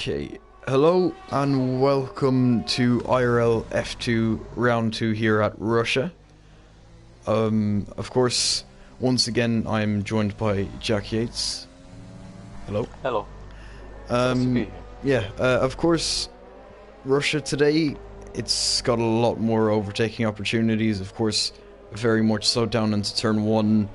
Okay, hello and welcome to IRL F2 round 2 here at Russia. Of course, once again I'm joined by Jack Yates. Hello. Hello. Nice to be here. Of course, Russia today, it's got a lot more overtaking opportunities, of course, very much so down into turn 1.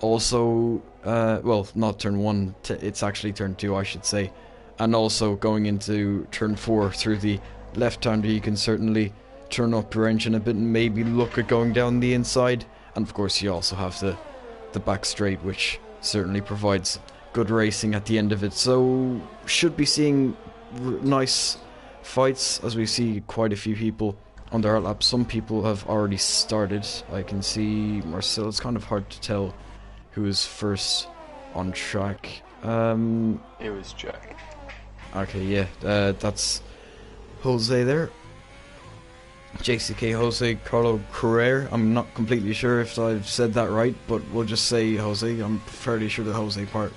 Also, well, not turn 1, it's actually turn 2 I should say. And also going into turn 4 through the left-hander, you can certainly turn up your engine a bit and maybe look at going down the inside. And of course you also have the back straight, which certainly provides good racing at the end of it. So should be seeing nice fights as we see quite a few people on their lap. Some people have already started. I can see Marcel. It's kind of hard to tell who is first on track. It was Jack. Okay, yeah, that's Jose there. JCK Jose Carlo Carrera. I'm not completely sure if I've said that right, but we'll just say Jose. I'm fairly sure the Jose part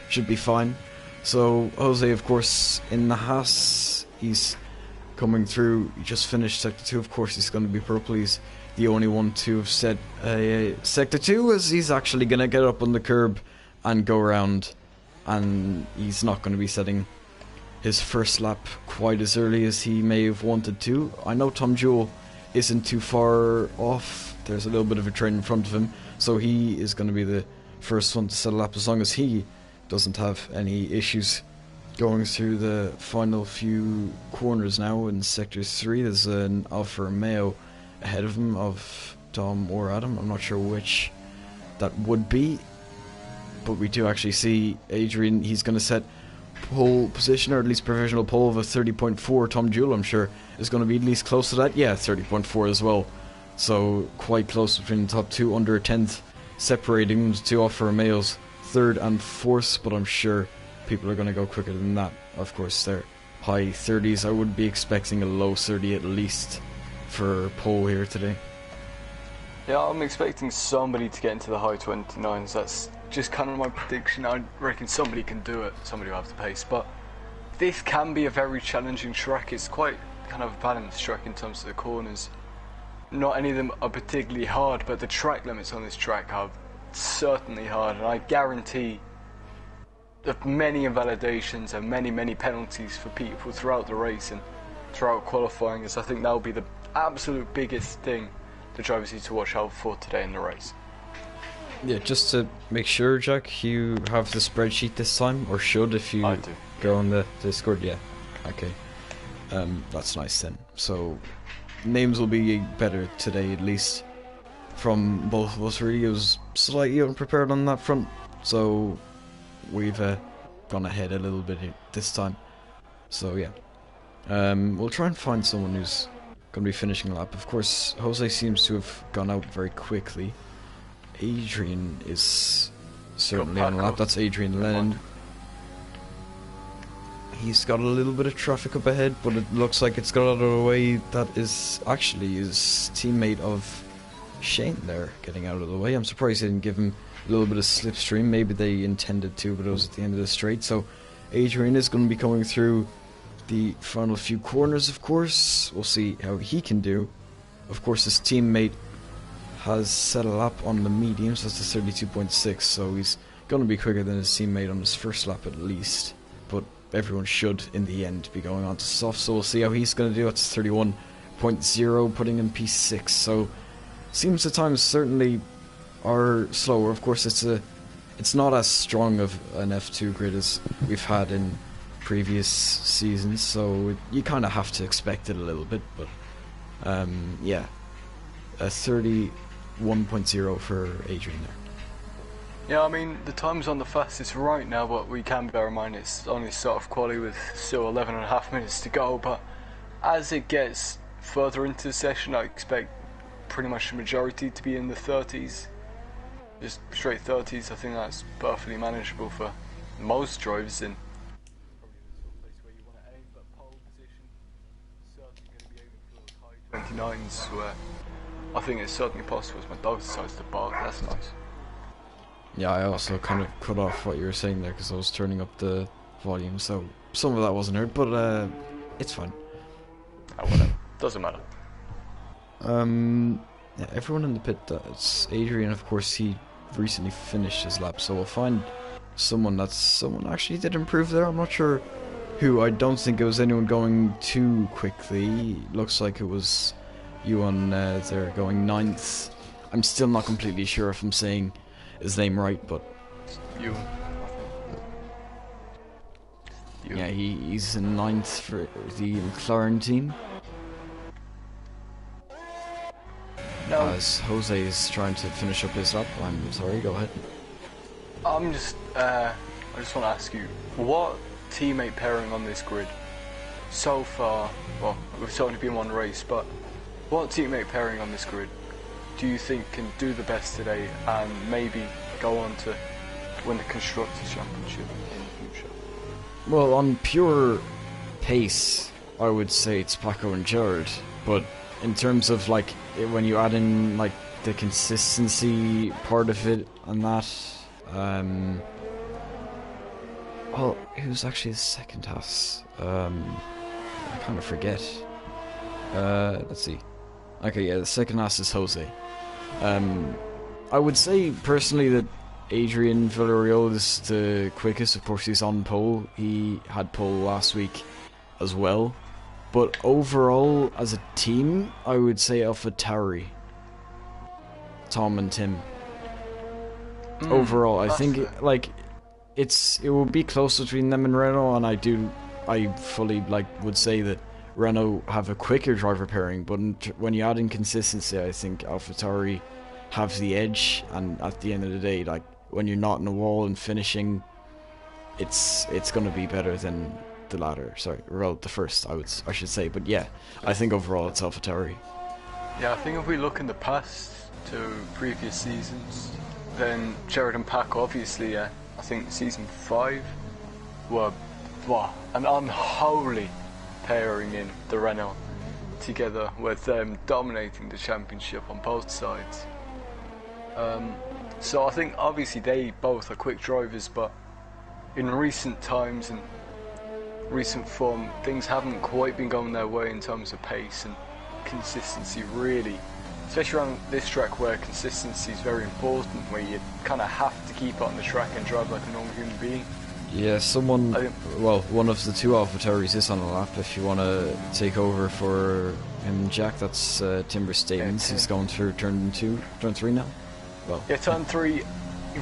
should be fine. So, Jose, of course, in the Haas, he's coming through. He just finished Sector 2. Of course, he's going to be purple. He's the only one to have said Sector 2, as he's actually going to get up on the curb and go around. And he's not going to be setting his first lap quite as early as he may have wanted to. I know Tom Jewell isn't too far off. There's a little bit of a train in front of him, so he is going to be the first one to set a lap as long as he doesn't have any issues going through the final few corners now in Sector 3. There's an Alfa Romeo ahead of him, of Dom or Adam. I'm not sure which that would be, but we do actually see Adrian. He's going to set pole position, or at least provisional pole of a 30.4. Tom Jewell, I'm sure, is going to be at least close to that. Yeah, 30.4 as well. So quite close between the top two, under a tenth separating the two Alfa Romeos, third and fourth. But I'm sure people are going to go quicker than that. Of course, they're high 30s. I would be expecting a low 30 at least for pole here today. Yeah, I'm expecting somebody to get into the high 29s. That's just kind of my prediction. I reckon somebody can do it. Somebody will have the pace. But this can be a very challenging track. It's quite kind of a balanced track in terms of the corners. Not any of them are particularly hard, but the track limits on this track are certainly hard. And I guarantee that many invalidations and many penalties for people throughout the race and throughout qualifying, as I think that will be the absolute biggest thing the drivers need to watch out for today in the race. Yeah, just to make sure, Jack, you have the spreadsheet this time, or should if you go on the Discord. Yeah, okay. That's nice then. So names will be better today, at least from both of us. Really, I was slightly unprepared on that front, so we've gone ahead a little bit this time. So yeah, we'll try and find someone who's going to be finishing a lap. Of course, Jose seems to have gone out very quickly. Adrian is certainly on a lap. That's Adrian Lennon. He's got a little bit of traffic up ahead, but it looks like it's got out of the way. That is actually his teammate of Shane there getting out of the way. I'm surprised they didn't give him a little bit of slipstream. Maybe they intended to, but it was at the end of the straight. So Adrian is going to be coming through the final few corners, of course. We'll see how he can do. Of course, his teammate has set a lap on the mediums. That's the 32.6, so he's going to be quicker than his teammate on his first lap at least. But everyone should, in the end, be going on to soft, so we'll see how he's going to do. That's 31.0, putting in P6. So seems the times certainly are slower. Of course, it's not as strong of an F2 grid as we've had in previous seasons, so you kind of have to expect it a little bit. But yeah, a 31.0 for Adrian there. Yeah, I mean, the time's on the fastest right now, but we can bear in mind it's only start of quali with still 11.5 minutes to go. But as it gets further into the session, I expect pretty much the majority to be in the 30s, just straight 30s. I think that's perfectly manageable for most drivers in probably the sort of place where you want to aim. But pole position, certainly going to be aiming for those high 29s, where I think it's certainly possible as my dog decides to bark. That's nice. Yeah, I also kind of cut off what you were saying there because I was turning up the volume. So some of that wasn't heard, but it's fine. Oh, whatever. Doesn't matter. Yeah, everyone in the pit does. Adrian, of course, he recently finished his lap, so we'll find someone actually did improve there. I'm not sure who. I don't think it was anyone going too quickly. Looks like it was you on there going 9th. I'm still not completely sure if I'm saying his name right, but You. yeah, he's in 9th for the McLaren team. No. As Jose is trying to finish up his lap. I'm sorry, go ahead. I just want to ask you, what teammate pairing on this grid so far, well, we've only been one race, but what teammate pairing on this grid do you think can do the best today and maybe go on to win the Constructors' Championship in the future? Well, on pure pace, I would say it's Paco and Jared, but in terms of like when you add in like the consistency part of it and that, well, who's actually the second Haas? I kind of forget. Let's see. Okay, yeah, the second Haas is Jose. I would say personally that Adrian Villarreal is the quickest. Of course, he's on pole. He had pole last week as well. But overall, as a team, I would say AlphaTauri. Tom and Tim. Overall, I think like it will be close between them and Renault, and I fully would say that Renault have a quicker driver pairing. But when you add in consistency, I think AlphaTauri have the edge. And at the end of the day, like when you're not in a wall and finishing, it's going to be better than the latter. Sorry, well, the first I should say. But yeah, I think overall it's AlphaTauri. Yeah, I think if we look in the past to previous seasons, then Jared and Pac obviously, I think season 5 were an unholy pairing in the Renault together, with them dominating the championship on both sides. So I think obviously they both are quick drivers, but in recent times and recent form, things haven't quite been going their way in terms of pace and consistency, really. Especially around this track where consistency is very important, where you kind of have to keep it on the track and drive like a normal human being. Yeah, one of the two AlphaTauris is on the lap. If you want to take over for him, Jack, that's Timber Stavens. He's going through turn 3 now. Well, yeah, turn 3.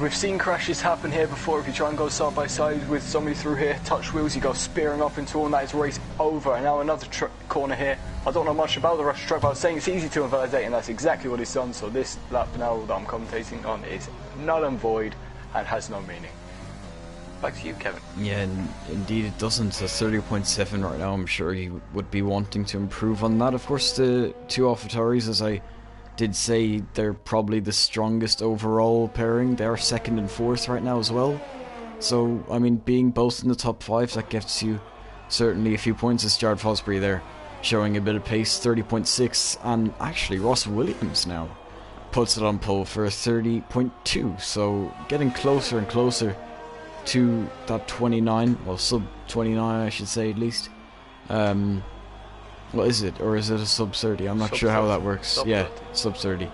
We've seen crashes happen here before. If you try and go side by side with somebody through here, touch wheels, you go spearing up into one, that is race over. And now another corner here. I don't know much about the Russian track, but I was saying it's easy to invalidate, and that's exactly what it's done. So this lap now that I'm commentating on is null and void and has no meaning. Back to you, Kevin. Yeah, indeed it doesn't. So 30.7 right now. I'm sure he would be wanting to improve on that. Of course, the two AlphaTauris, as I did say, they're probably the strongest overall pairing. They are second and fourth right now as well. So, I mean, being both in the top 5, that gets you certainly a few points. As Jared Fosbury there, showing a bit of pace, 30.6. And actually, Ross Williams now puts it on pole for a 30.2. So, getting closer and closer to that 29, well, sub 29 I should say at least. What is it? Or is it a sub 30? I'm not sure how that works. Yeah, sub 30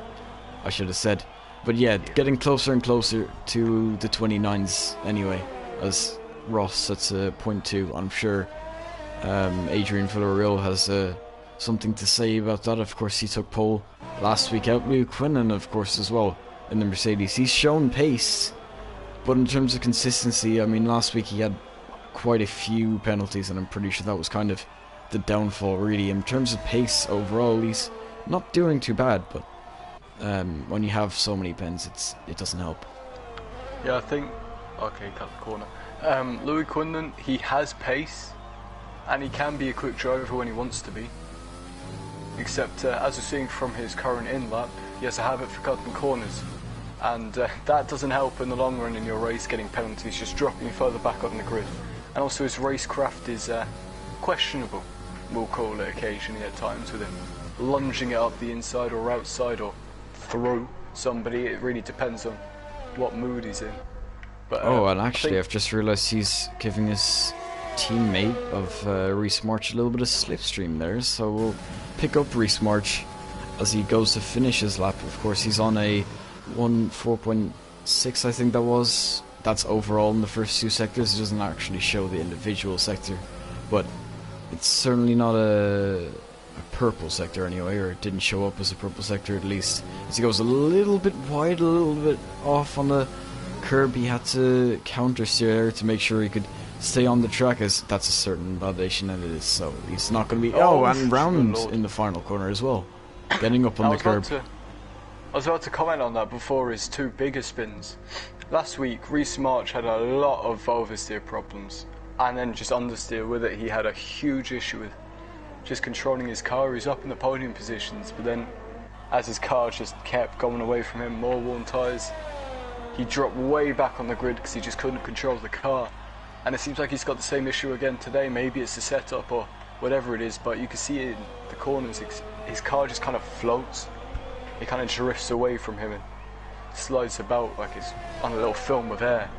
I should have said. But yeah, getting closer and closer to the 29s anyway, as Ross sets a 0.2. I'm sure Adrian Villarreal has something to say about that. Of course, he took pole last week out. Luke Quinlan, of course, as well in the Mercedes. He's shown pace, but in terms of consistency, I mean, last week he had quite a few penalties, and I'm pretty sure that was kind of the downfall, really. In terms of pace overall, he's not doing too bad, but when you have so many pens, it doesn't help. Yeah, I think... Okay, cut the corner. Louis Quinlan, he has pace, and he can be a quick driver when he wants to be. Except, as we're seeing from his current in-lap, he has a habit for cutting corners. And that doesn't help in the long run in your race, getting penalties, just dropping you further back on the grid. And also his racecraft is questionable, we'll call it occasionally at times, with him lunging it up the inside or outside or through somebody. It really depends on what mood he's in. But, and actually I've just realised he's giving us teammate of Reese March a little bit of slipstream there, so we'll pick up Reese March as he goes to finish his lap. Of course, he's on a 1:4.6, I think that was. That's overall in the first two sectors. It doesn't actually show the individual sector, but it's certainly not a purple sector anyway, or it didn't show up as a purple sector at least. As he goes a little bit wide, a little bit off on the curb, he had to counter steer there to make sure he could stay on the track, as that's a certain validation that it is, so he's not going to be... and round in the final corner as well, getting up on the curb. I was about to comment on that before his two bigger spins. Last week, Reese March had a lot of oversteer problems, and then just understeer with it. He had a huge issue with just controlling his car. He's up in the podium positions, but then as his car just kept going away from him, more worn tyres, he dropped way back on the grid because he just couldn't control the car. And it seems like he's got the same issue again today. Maybe it's the setup or whatever it is, but you can see in the corners his car just kind of floats. It kind of drifts away from him and slides about like it's on a little film of air.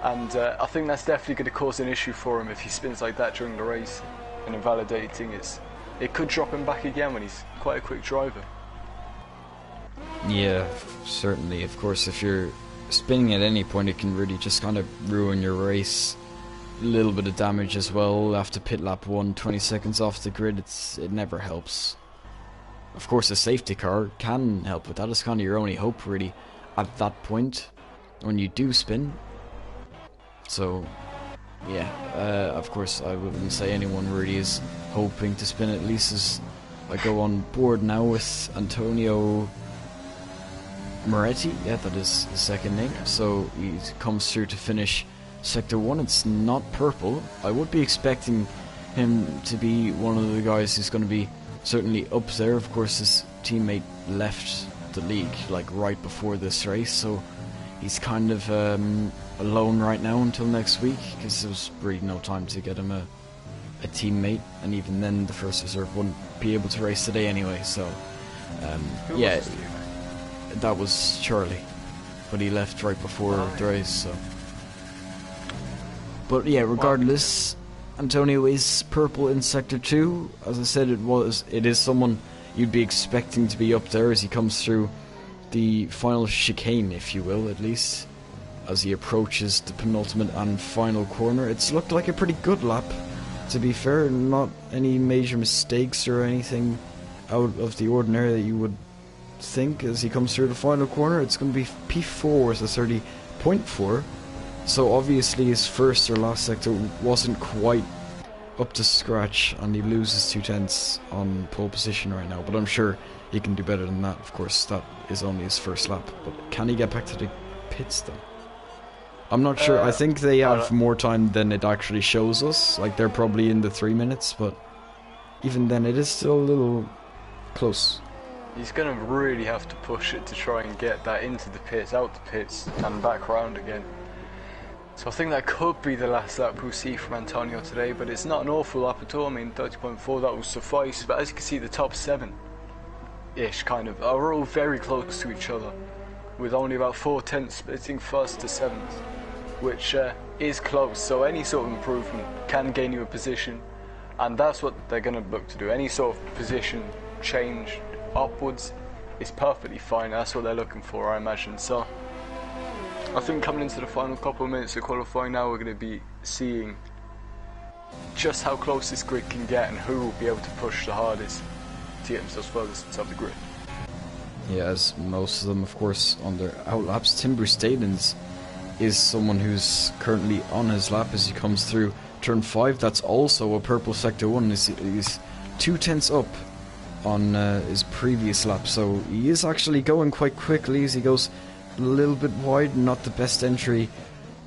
And I think that's definitely going to cause an issue for him if he spins like that during the race. And invalidating it could drop him back again when he's quite a quick driver. Yeah, certainly. Of course, if you're spinning at any point, it can really just kind of ruin your race. A little bit of damage as well after pit lap 1, 20 seconds off the grid. It never helps. Of course, a safety car can help with that. It's kind of your only hope, really, at that point when you do spin. So, yeah, of course, I wouldn't say anyone really is hoping to spin, at least as I go on board now with Antonio Moretti. Yeah, that is his second name. So he comes through to finish Sector 1. It's not purple. I would be expecting him to be one of the guys who's going to be certainly up there. Of course, his teammate left the league like right before this race, so he's kind of alone right now until next week, because there was really no time to get him a teammate, and even then the first reserve wouldn't be able to race today anyway. So yeah, that was Charlie, but he left right before the race. So, but yeah, regardless, Antonio is purple in Sector 2. As I said, it is someone you'd be expecting to be up there as he comes through the final chicane, if you will, at least, as he approaches the penultimate and final corner. It's looked like a pretty good lap, to be fair. Not any major mistakes or anything out of the ordinary that you would think as he comes through the final corner. It's going to be P4 with a 30.4. So obviously his first or last sector wasn't quite up to scratch, and he loses 2/10 on pole position right now, but I'm sure he can do better than that. Of course, that is only his first lap, but can he get back to the pits though? I'm not sure. I think they have more time than it actually shows us. Like, they're probably in the 3 minutes, but even then it is still a little close. He's going to really have to push it to try and get that into the pits, out the pits, and back round again. So I think that could be the last lap we'll see from Antonio today, but it's not an awful lap at all. I mean, 30.4, that will suffice. But as you can see, the top 7-ish kind of are all very close to each other, with only about 4/10 splitting first to 7th, which is close. So any sort of improvement can gain you a position, and that's what they're going to look to do. Any sort of position change upwards is perfectly fine. That's what they're looking for, I imagine. So I think coming into the final couple of minutes of qualifying now, we're going to be seeing just how close this grid can get and who will be able to push the hardest to get themselves furthest inside the grid. Yeah, as most of them, of course, on their outlaps. Tim Brustadens is someone who's currently on his lap as he comes through turn 5. That's also a purple Sector 1. He's 2/10 up on his previous lap, so he is actually going quite quickly as he goes a little bit wide. Not the best entry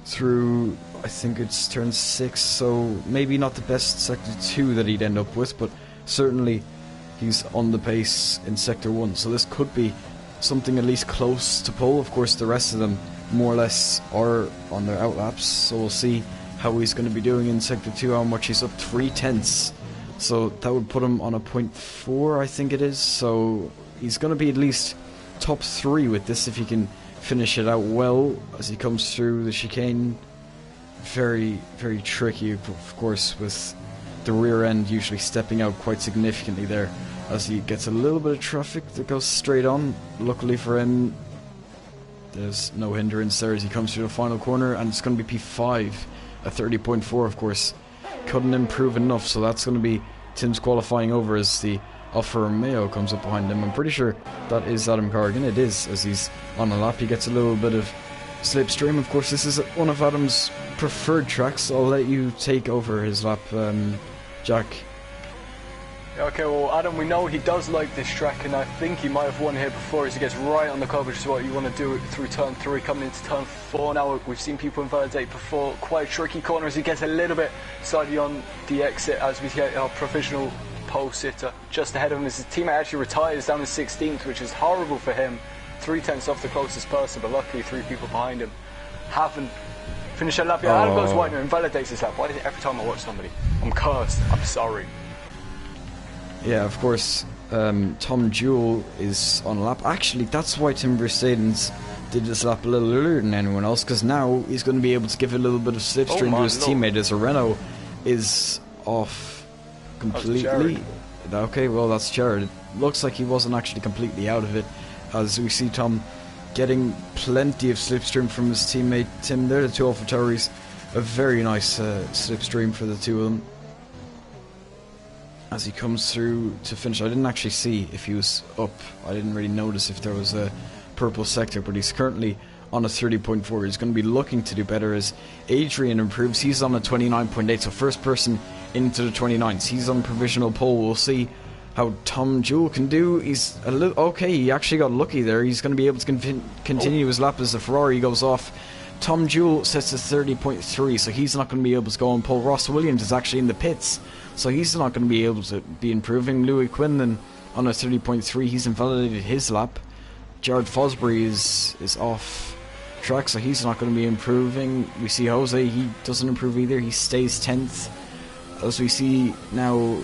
through, I think it's turn 6, so maybe not the best Sector 2 that he'd end up with, but certainly he's on the pace in Sector 1, so this could be something at least close to pole. Of course, the rest of them more or less are on their outlaps, so we'll see how he's going to be doing in Sector 2, how much he's up. 3/10, so that would put him on a 0.4, I think it is, so he's going to be at least top 3 with this if he can finish it out well as he comes through the chicane. very, very tricky, of course, with the rear end usually stepping out quite significantly there as he gets a little bit of traffic that goes straight on. Luckily for him, there's no hindrance there as he comes through the final corner, and it's going to be P5 at 30.4, of course. Couldn't improve enough, so that's going to be Tim's qualifying over as the Alfa Romeo comes up behind him. I'm pretty sure that is Adam Corrigan. It is, as he's on a lap. He gets a little bit of slipstream. Of course, this is one of Adam's preferred tracks, so I'll let you take over his lap, Jack. Okay, well, Adam, we know he does like this track, and I think he might have won here before as he gets right on the curve, which is what you want to do through turn 3, coming into turn 4 now. We've seen people invalidate before. Quite a tricky corner as he gets a little bit sidey on the exit as we get our provisional pole sitter just ahead of him. His teammate actually retires down to 16th, which is horrible for him. 3/10 off the closest person, but luckily 3 people behind him haven't finished their lap yet. Adam goes wide and invalidates his lap. Why is it every time I watch somebody? I'm cursed. I'm sorry. Yeah, of course, Tom Jewell is on a lap. Actually, that's why Tim Verstappen's did this lap a little earlier than anyone else, because now he's going to be able to give a little bit of slipstream to his teammate as a Renault is off completely. Okay, well, that's Jared. It looks like he wasn't actually completely out of it, as we see Tom getting plenty of slipstream from his teammate Tim there. The two AlphaTauris, a very nice slipstream for the two of them. As he comes through to finish, I didn't actually see if he was up. I didn't really notice if there was a purple sector, but he's currently on a 30.4. He's going to be looking to do better as Adrian improves. He's on a 29.8, so first person into the 29s. He's on provisional pole. We'll see how Tom Jewell can do. He's a little okay. He actually got lucky there. He's going to be able to continue his lap as the Ferrari goes off. Tom Jewell sets a 30.3, so he's not going to be able to go on pole. Ross Williams is actually in the pits, so he's not going to be able to be improving. Louis Quinlan on a 30.3, he's invalidated his lap. Jared Fosbury is off track, so he's not going to be improving. We see Jose, he doesn't improve either, he stays 10th. As we see now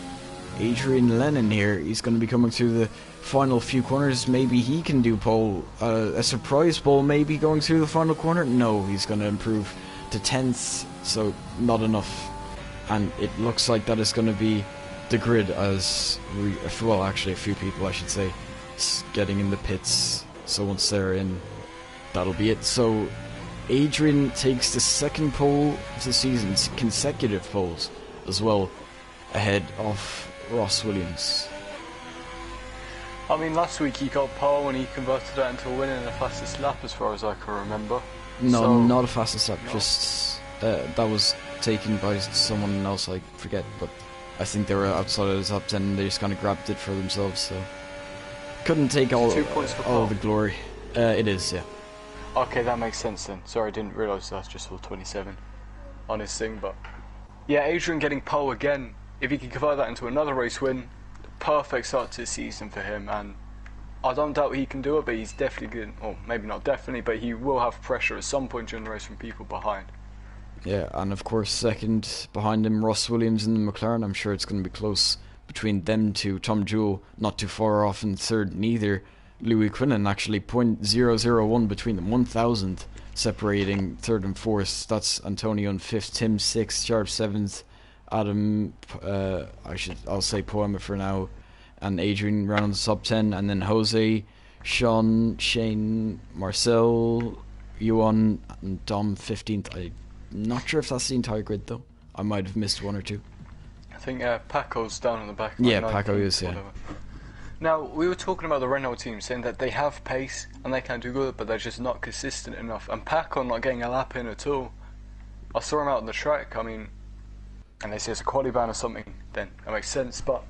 Adrian Lennon here, he's going to be coming through the final few corners. Maybe he can do pole. A surprise pole maybe going through the final corner. No, he's going to improve to 10th, so not enough. And it looks like that is going to be the grid as well, actually a few people I should say getting in the pits, so once they're in, that'll be it. So Adrian takes the second pole of the season, consecutive poles as well, ahead of Ross Williams. I mean, last week he got pole and he converted that into a win in the fastest lap as far as I can remember. No, so, not a fastest lap, no. just that was taken by someone else, I forget, but I think they were outside of the top 10 and they just kind of grabbed it for themselves, so couldn't take all the glory. It is, yeah. Okay, that makes sense then. Sorry, I didn't realise that's just for 27 on his thing, but yeah, Adrian getting pole again. If he can convert that into another race win, perfect start to the season for him, and I don't doubt he can do it, but he's definitely good, or maybe not definitely, but he will have pressure at some point during the race from people behind. Yeah, and of course second behind him, Ross Williams in the McLaren. I'm sure it's going to be close between them two. Tom Jewell not too far off in third, neither. Louis Quinlan actually .001 between them, 1,000 separating third and fourth. That's Antonio in fifth, Tim sixth, Sharp seventh, Adam, I'll say Poema for now, and Adrian round the top 10, and then Jose, Sean, Shane, Marcel, Yuan, and Dom 15th. I'm not sure if that's the entire grid though. I might have missed one or two. I think Paco's down in the back. Yeah, Paco is, yeah. Now, we were talking about the Renault team, saying that they have pace and they can do good, but they're just not consistent enough. And Paco not getting a lap in at all. I saw him out on the track, I mean, unless he has a quality ban or something, then that makes sense, but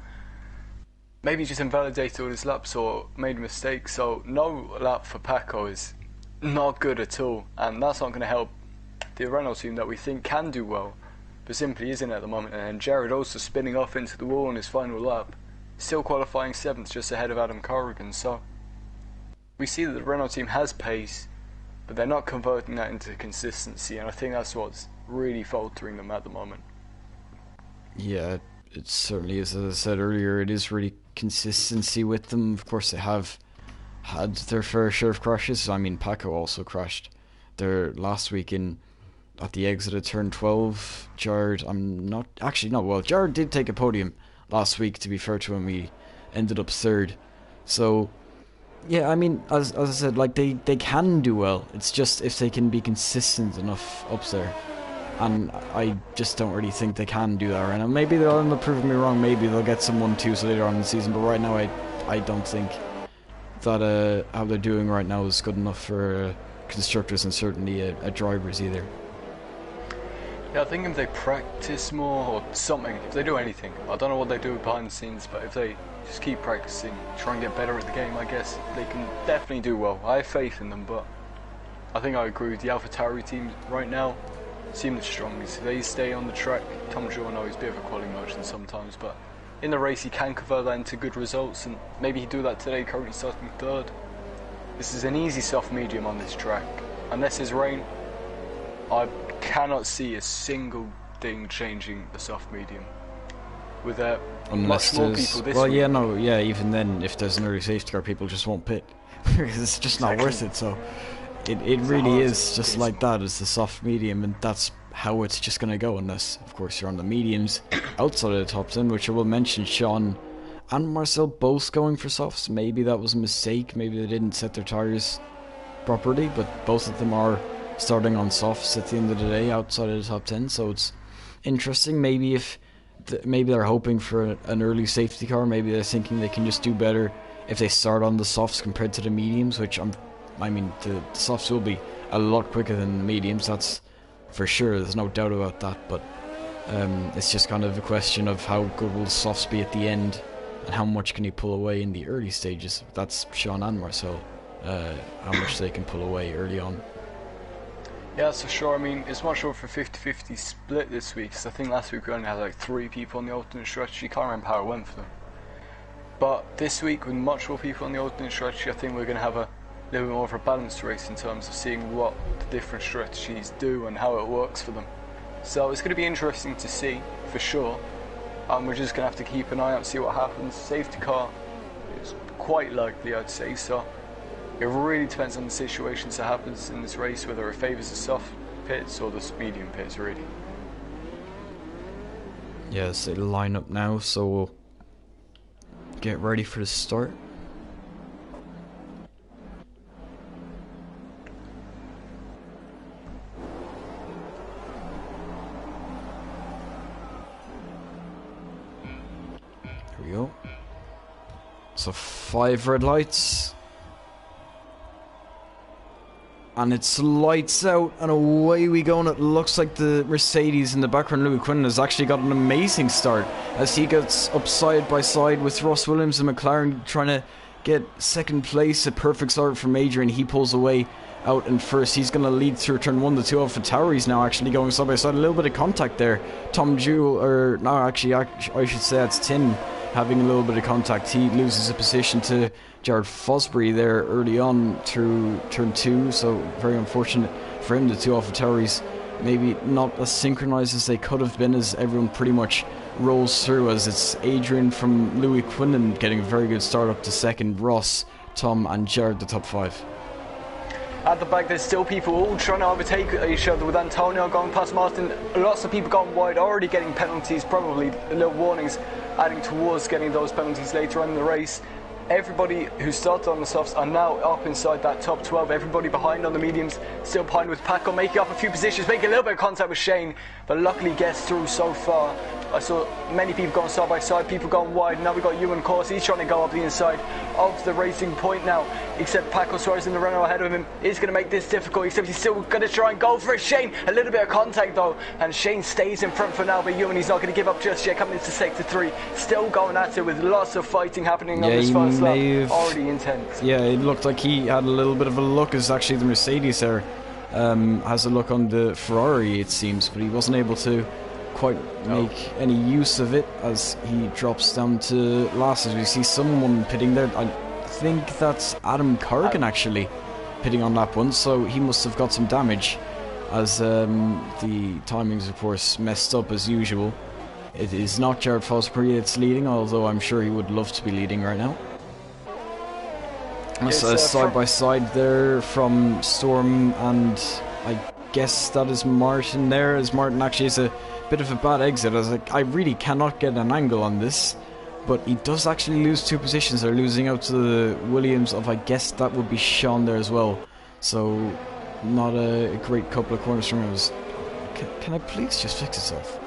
maybe he just invalidated all his laps or made a mistake, so no lap for Paco is not good at all, and that's not going to help the Renault team that we think can do well, but simply isn't at the moment. And then Jared also spinning off into the wall in his final lap, still qualifying 7th, just ahead of Adam Corrigan, so we see that the Renault team has pace, but they're not converting that into consistency, and I think that's what's really faltering them at the moment. Yeah, it certainly is. As I said earlier, it is really consistency with them. Of course, they have had their fair share of crashes. I mean, Paco also crashed there last week in at the exit of turn 12. Jared, I'm not actually no. Well, Jared did take a podium last week. To be fair to him, he ended up third. So yeah, I mean, as I said, like they can do well. It's just if they can be consistent enough up there. And I just don't really think they can do that right now. Maybe they'll end up proving me wrong. Maybe they'll get some 1-2s later on in the season. But right now, I don't think that how they're doing right now is good enough for constructors and certainly drivers either. Yeah, I think if they practice more or something, if they do anything, I don't know what they do behind the scenes, but if they just keep practicing, try and get better at the game, I guess they can definitely do well. I have faith in them, but I think I agree with the AlphaTauri team right now. Seem the strongest. If they stay on the track, Tom Giorno is a bit of a quality merchant sometimes, but in the race he can convert that into good results, and maybe he'd do that today, currently starting third. This is an easy soft medium on this track. Unless there's rain, I cannot see a single thing changing the soft medium. With much more people this week. Even then, if there's an early safety car, people just won't pit. It's just not worth it, so it really is just like that. It's the soft medium, and that's how it's just going to go, unless, of course, you're on the mediums outside of the top 10, which I will mention Sean and Marcel both going for softs. Maybe that was a mistake. Maybe they didn't set their tyres properly, but both of them are starting on softs at the end of the day outside of the top 10, so it's interesting. Maybe maybe they're hoping for an early safety car. Maybe they're thinking they can just do better if they start on the softs compared to the mediums, which I mean the softs will be a lot quicker than the mediums, that's for sure, there's no doubt about that, but it's just kind of a question of how good will the softs be at the end and how much can he pull away in the early stages. That's Sean and Marcel, how much they can pull away early on. Yeah, that's for sure. I mean, it's much more of a 50-50 split this week, because I think last week we only had like 3 people on the alternate strategy. Can't remember how it went for them. But this week, with much more people on the alternate strategy, I think we're going to have a little bit more of a balanced race in terms of seeing what the different strategies do and how it works for them. So it's going to be interesting to see, for sure. We're just going to have to keep an eye out, see what happens. Safety car is quite likely, I'd say, so it really depends on the situations that happens in this race, whether it favours the soft pits or the medium pits, really. Yes, it'll line up now, so we'll get ready for the start. Here we go. So 5 red lights. And it's lights out and away we go, and it looks like the Mercedes in the background, Louis Quinn, has actually got an amazing start as he gets up side by side with Ross Williams and McLaren trying to get second place. A perfect start from Adrian. He pulls away out in first. He's going to lead through turn 1 to 2 off AlphaTauri's now actually going side by side. A little bit of contact there. Tom Jewell, or no, actually I should say it's Tim having a little bit of contact. He loses a position to Jared Fosbury there early on through turn 2, so very unfortunate for him. The 2 AlphaTauris maybe not as synchronized as they could have been, as everyone pretty much rolls through, as it's Adrian from Louis Quinlan getting a very good start up to second, Ross, Tom and Jared the top 5. At the back, there's still people all trying to overtake each other, with Antonio going past Martin. Lots of people going wide, already getting penalties, probably little warnings, adding towards getting those penalties later on in the race. Everybody who started on the softs are now up inside that top 12. Everybody behind on the mediums, still behind with Paco, making up a few positions, making a little bit of contact with Shane, but luckily gets through so far. I saw many people going side by side, people going wide. Now we've got Ewan Course, he's trying to go up the inside of the racing point now, except Paco Suarez in the Renault ahead of him is going to make this difficult, except he's still going to try and go for it. Shane, a little bit of contact though, and Shane stays in front for now, but Ewan, he's not going to give up just yet, coming into sector 3, still going at it with lots of fighting happening on this first lap, already intense. Yeah, it looked like he had a little bit of a look, as actually the Mercedes there has a look on the Ferrari, it seems, but he wasn't able to quite make any use of it as he drops down to last. As we see someone pitting there, I think that's Adam Corrigan actually pitting on lap 1, so he must have got some damage, as the timings of course messed up as usual. It is not Jared Fosbury that's leading, although I'm sure he would love to be leading right now. Side by side there from Storm and I guess that is Martin there, as Martin actually is a bit of a bad exit. I was like, I really cannot get an angle on this, but he does actually lose 2 positions. They're losing out to the Williams of, I guess that would be Sean there as well. So not a great couple of corners from him. Can I please just fix itself?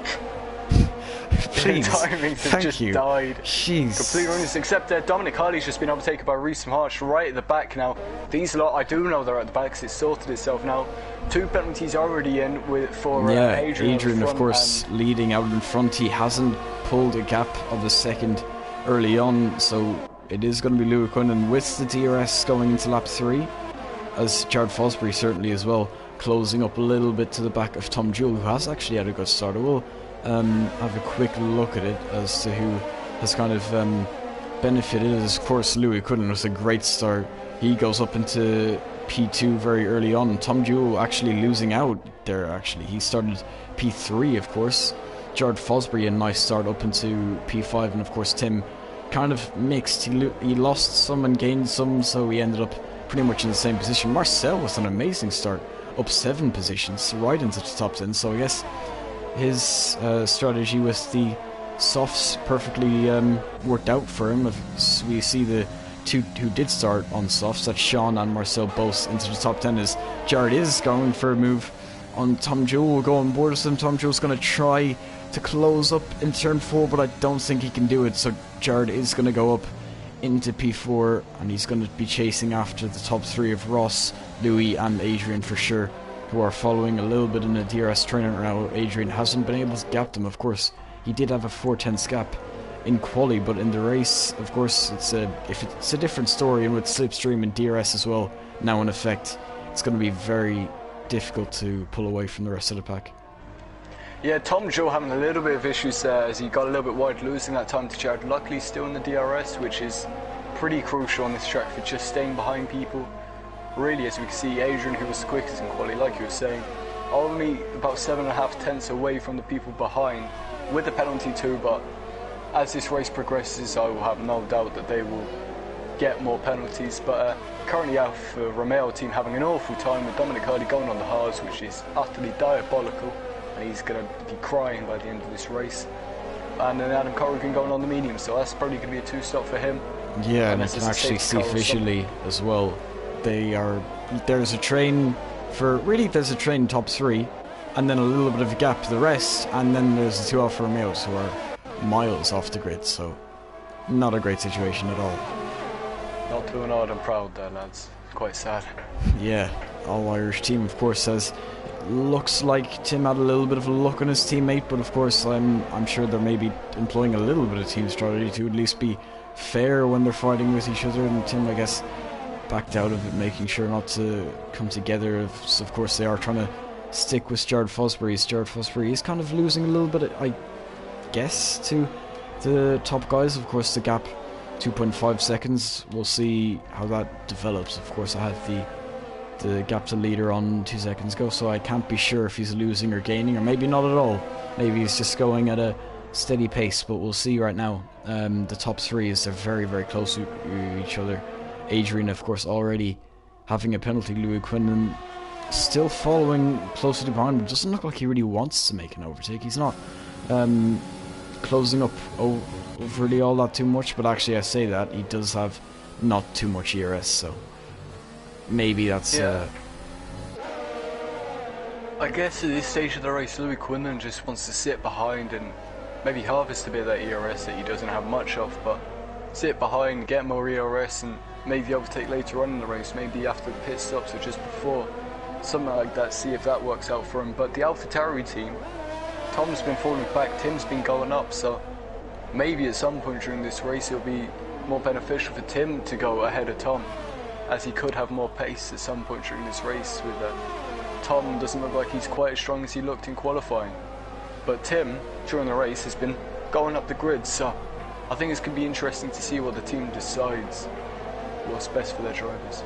Please. Timings have just died. Jeez. Completely ruinous, except Dominic Harley's just been overtaken by Reece March right at the back now. These lot, I do know they're at the back because it's sorted itself now. 2 penalties already in for Adrian of course, leading out in front. He hasn't pulled a gap of a second early on, so it is going to be Louis Quinlan with the DRS going into lap 3, as Jared Fosbury certainly as well, closing up a little bit to the back of Tom Jewell, who has actually had a good start. We'll have a quick look at it as to who has kind of benefited. As of course Louis Quinlan was a great start. He goes up into P2 very early on. Tom Jewell actually losing out there. Actually, he started P3, of course. Jared Fosbury a nice start up into P5, and of course Tim kind of mixed. He lost some and gained some, so he ended up pretty much in the same position. Marcel was an amazing start, up 7 positions right into the top 10. So I guess his strategy with the softs perfectly worked out for him. We see the 2 who did start on softs, that's Sean and Marcel, both into the top 10, as Jared is going for a move on Tom Jewell. Will go on board with him. Tom Jewell's going to try to close up in turn 4, but I don't think he can do it, so Jared is going to go up into P4, and he's going to be chasing after the top 3 of Ross, Louis and Adrian for sure, who are following a little bit in the DRS trainer now. Adrian hasn't been able to gap them, of course. He did have a 4/10 gap in quali, but in the race, of course, it's a different story, and with slipstream and DRS as well now in effect, it's going to be very difficult to pull away from the rest of the pack. Yeah, Tom Joe having a little bit of issues there as he got a little bit wide, losing that time to Jared. Luckily still in the DRS, which is pretty crucial on this track for just staying behind people. Really, as we can see, Adrian, who was the quickest in quali, like you were saying, only about 7.5 tenths away from the people behind, with the penalty too, but as this race progresses, I will have no doubt that they will get more penalties. But currently Alfa Romeo team having an awful time with Dominic Hurley going on the hards, which is utterly diabolical, and he's going to be crying by the end of this race. And then Adam Corrigan going on the medium, so that's probably going to be a 2-stop for him. Yeah, and I can actually see visually as well. There's a train top 3, and then a little bit of a gap to the rest, and then there's the 2 Alfa Romeos who are miles off the grid, so not a great situation at all. Not too hard and proud there, lads. Quite sad. Yeah, all Irish team, of course, says looks like Tim had a little bit of a look on his teammate, but of course I'm sure they're maybe employing a little bit of team strategy to at least be fair when they're fighting with each other, and Tim, I guess, backed out of it, making sure not to come together. Of course they are trying to stick with Jared Fosbury. Jared Fosbury is kind of losing a little bit, I guess, to the top guys. Of course the gap 2.5 seconds, we'll see how that develops. Of course I had the gap to leader on 2 seconds ago, so I can't be sure if he's losing or gaining, or maybe not at all. Maybe he's just going at a steady pace, but we'll see right now. The top 3 is they're very, very close to each other. Adrian, of course, already having a penalty. Louis Quinlan still following closely behind him. Doesn't look like he really wants to make an overtake. He's not closing up overly all that too much, but actually I say that he does have not too much ERS, so maybe that's I guess at this stage of the race Louis Quinlan just wants to sit behind and maybe harvest a bit of that ERS that he doesn't have much of, but sit behind, get more ERS, and maybe overtake later on in the race, maybe after the pit stops or just before, something like that, see if that works out for him. But the AlphaTauri team, Tom's been falling back, Tim's been going up, so maybe at some point during this race it'll be more beneficial for Tim to go ahead of Tom, as he could have more pace at some point during this race. With Tom doesn't look like he's quite as strong as he looked in qualifying, but Tim during the race has been going up the grid, so I think it's going to be interesting to see what the team decides what's best for their drivers.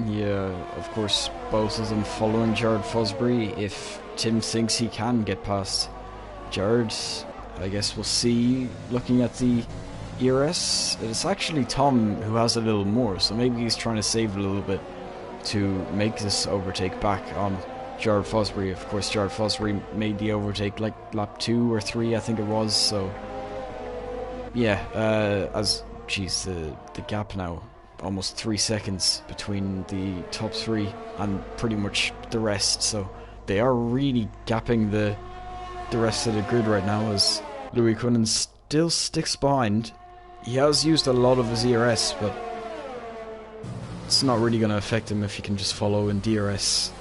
Yeah, of course, both of them following Jared Fosbury. If Tim thinks he can get past Jared, I guess we'll see. Looking at the ERS, it's actually Tom who has a little more, so maybe he's trying to save a little bit to make this overtake back on Jared Fosbury. Of course, Jared Fosbury made the overtake like lap 2 or 3, I think it was. So yeah, the gap now almost 3 seconds between the top 3 and pretty much the rest. So they are really gapping the rest of the grid right now, as Louis Quinlan still sticks behind. He has used a lot of his ERS, but it's not really going to affect him if he can just follow in DRS.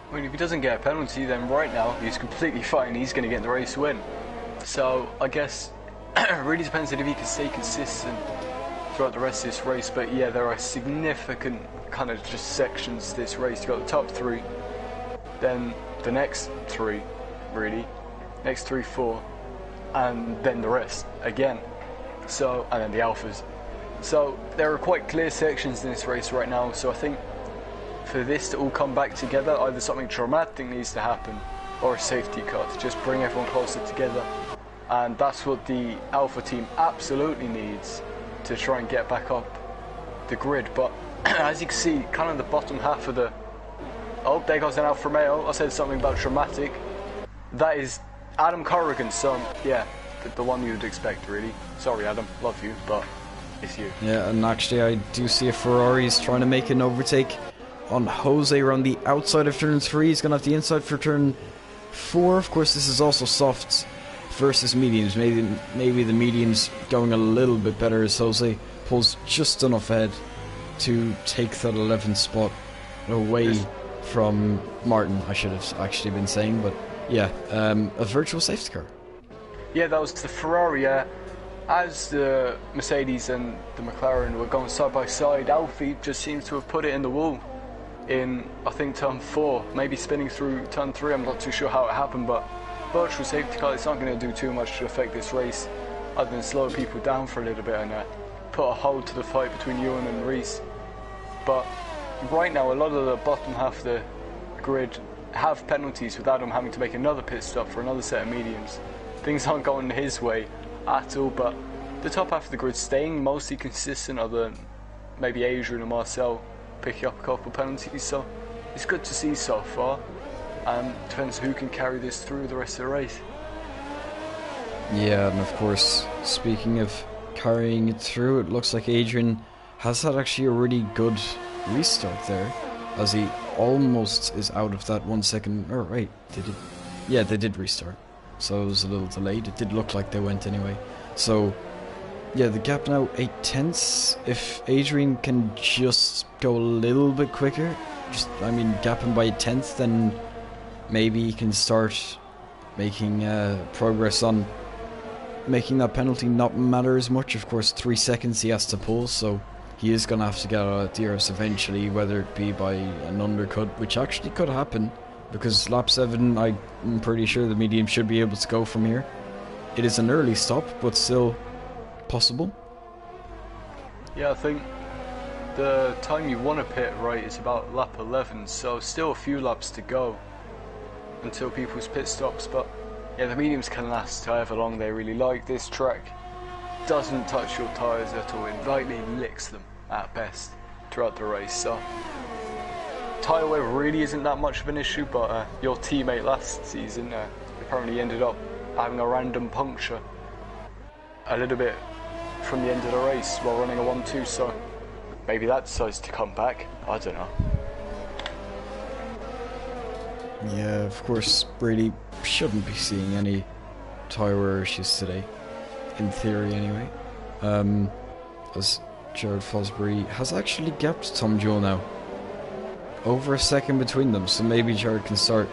I mean, if he doesn't get a penalty, then right now he's completely fine. He's going to get the race win. So I guess it really depends on if he can stay consistent throughout the rest of this race. But yeah, there are significant kind of just sections to this race. You've got the top 3, then the next 3, really, next 3, 4, and then the rest again. So, and then the alphas. So there are quite clear sections in this race right now. So I think for this to all come back together, either something dramatic needs to happen or a safety car to just bring everyone closer together. And that's what the Alpha team absolutely needs to try and get back up the grid. But as you can see, kind of the bottom half of the... Oh, there goes an Alfa Romeo. I said something about dramatic. That is Adam Corrigan's son. Yeah, the one you would expect, really. Sorry, Adam. Love you, but it's you. Yeah, and actually I do see a Ferrari's trying to make an overtake on Jose around the outside of turn 3. He's going to have the inside for turn 4. Of course, this is also softs versus mediums. Maybe the mediums going a little bit better as Jose pulls just enough ahead to take that 11th spot away from Martin, I should have actually been saying. But yeah, a virtual safety car. Yeah, that was the Ferrari. As the Mercedes and the McLaren were going side by side, Alfie just seems to have put it in the wall in, I think, turn 4, maybe spinning through turn 3. I'm not too sure how it happened, but virtual safety car, it's not going to do too much to affect this race other than slow people down for a little bit and put a hold to the fight between Ewan and Reese. But right now, a lot of the bottom half of the grid have penalties without him having to make another pit stop for another set of mediums. Things aren't going his way at all, but the top half of the grid staying mostly consistent, other than maybe Adrian and Marcel picking up a couple penalties. So it's good to see so far. Depends who can carry this through the rest of the race. Yeah, and of course, speaking of carrying it through, it looks like Adrian has had actually a really good restart there, as he almost is out of that 1 second. Or wait, yeah, they did restart. So it was a little delayed. It did look like they went anyway. So yeah, the gap now 8 tenths. If Adrian can just go a little bit quicker, gap him by a tenth, then maybe he can start making progress on making that penalty not matter as much. Of course, 3 seconds he has to pull, so he is going to have to get out of DRS eventually, whether it be by an undercut, which actually could happen, because lap 7, I'm pretty sure the medium should be able to go from here. It is an early stop, but still possible. Yeah, I think the time you want to pit right is about lap 11, so still a few laps to go until people's pit stops. But yeah, the mediums can last however long they really like. This track doesn't touch your tyres at all, it lightly licks them at best throughout the race. So tyre wear really isn't that much of an issue, but your teammate last season apparently ended up having a random puncture a little bit from the end of the race while running a 1-2, so maybe that decides to come back. I don't know. Yeah, of course, Brady shouldn't be seeing any tyre wear issues today, in theory anyway. As Jared Fosbury has actually gapped Tom Jewell now. Over a second between them, so maybe Jared can start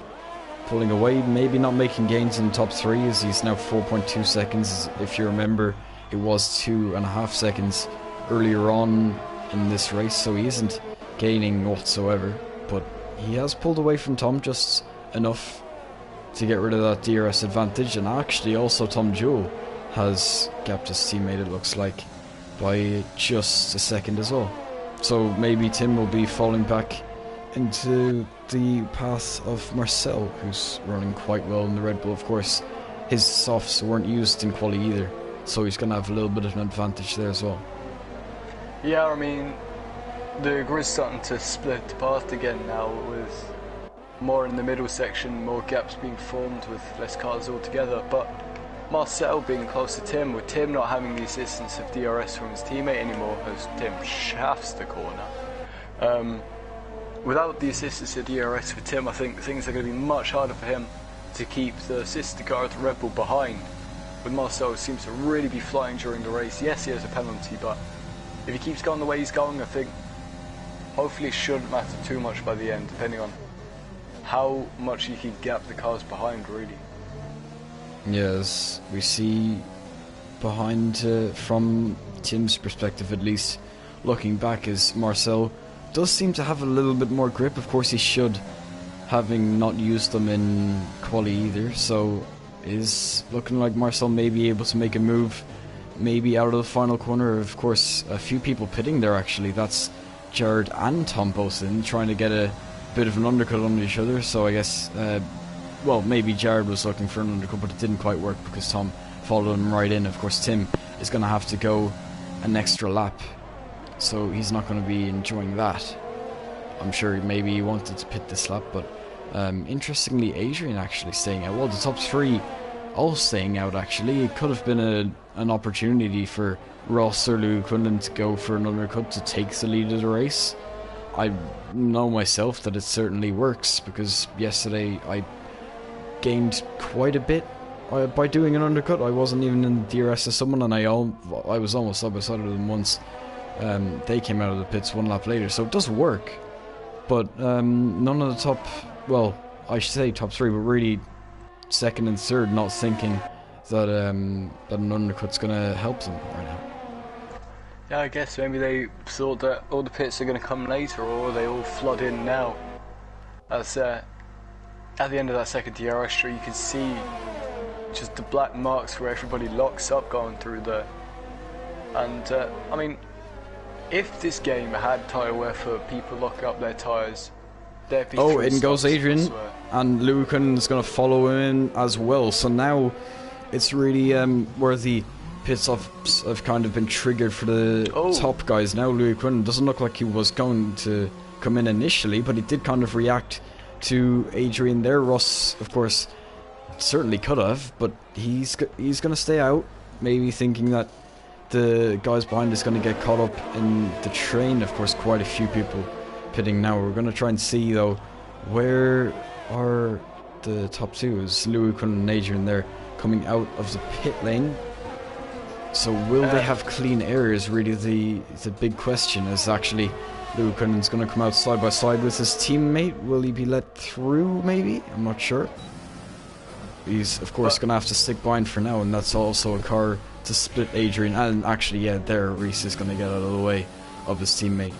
pulling away, maybe not making gains in the top 3, as he's now 4.2 seconds. If you remember, it was 2.5 seconds earlier on in this race, so he isn't gaining whatsoever, but he has pulled away from Tom just enough to get rid of that DRS advantage. And actually also Tom Jewell has gapped his teammate, it looks like, by just a second as well. So maybe Tim will be falling back into the path of Marcel, who's running quite well in the Red Bull. Of course, his softs weren't used in quali either, so he's going to have a little bit of an advantage there as well. Yeah, I mean, the grid's starting to split apart again now, with more in the middle section, more gaps being formed with less cars altogether. But Marcel being close to Tim, with Tim not having the assistance of DRS from his teammate anymore, as Tim shafts the corner. Without the assistance of DRS for Tim, I think things are going to be much harder for him to keep the sister car of the Red Bull behind. With Marcel, who seems to really be flying during the race. Yes, he has a penalty, but if he keeps going the way he's going, I think hopefully it shouldn't matter too much by the end, depending on how much he can gap the cars behind, really. Yes, we see behind, from Tim's perspective at least, looking back, as Marcel does seem to have a little bit more grip. Of course he should, having not used them in quali either, so is looking like Marcel may be able to make a move, maybe out of the final corner. Of course, a few people pitting there actually. That's Jared and Tom both in, trying to get a bit of an undercut on each other, so I guess, well, maybe Jared was looking for an undercut, but it didn't quite work because Tom followed him right in. Of course, Tim is going to have to go an extra lap, so he's not going to be enjoying that. I'm sure maybe he wanted to pit this lap, but interestingly, Adrian actually staying out. Well, the top three all staying out actually. It could have been an opportunity for Ross or Louis Quinlan to go for an undercut to take the lead of the race. I know myself that it certainly works, because yesterday I gained quite a bit by doing an undercut. I wasn't even in DRS as someone, and I was almost side by side with them once. They came out of the pits one lap later, so it does work. But none of the top, well, I should say top three, but really second and third not thinking that an undercut's going to help them right now. Yeah, I guess maybe they thought that all the pits are going to come later, or they all flood in now. As at the end of that second DRS straight, you can see just the black marks where everybody locks up going through there. And I mean, if this game had tyre wear for people locking up their tyres, there'd be in goes Adrian, and Louis Quinlan's going to follow him in as well. So now it's really where the pit stops have kind of been triggered for the top guys. Now Louis Quinlan doesn't look like he was going to come in initially, but he did kind of react to Adrian there. Ross, of course, certainly could have, but he's going to stay out, maybe thinking that the guys behind is going to get caught up in the train. Of course, quite a few people pitting now. We're going to try and see, though, where are the top two? Is Louis Quinlan and Adrian there coming out of the pit lane? So will they have clean air is really the big question. Is actually Louis Quinlan's going to come out side by side with his teammate. Will he be let through, maybe? I'm not sure. He's, of course, going to have to stick behind for now, and that's also a car to split Adrian. And actually, yeah, there Reese is going to get out of the way of his teammate.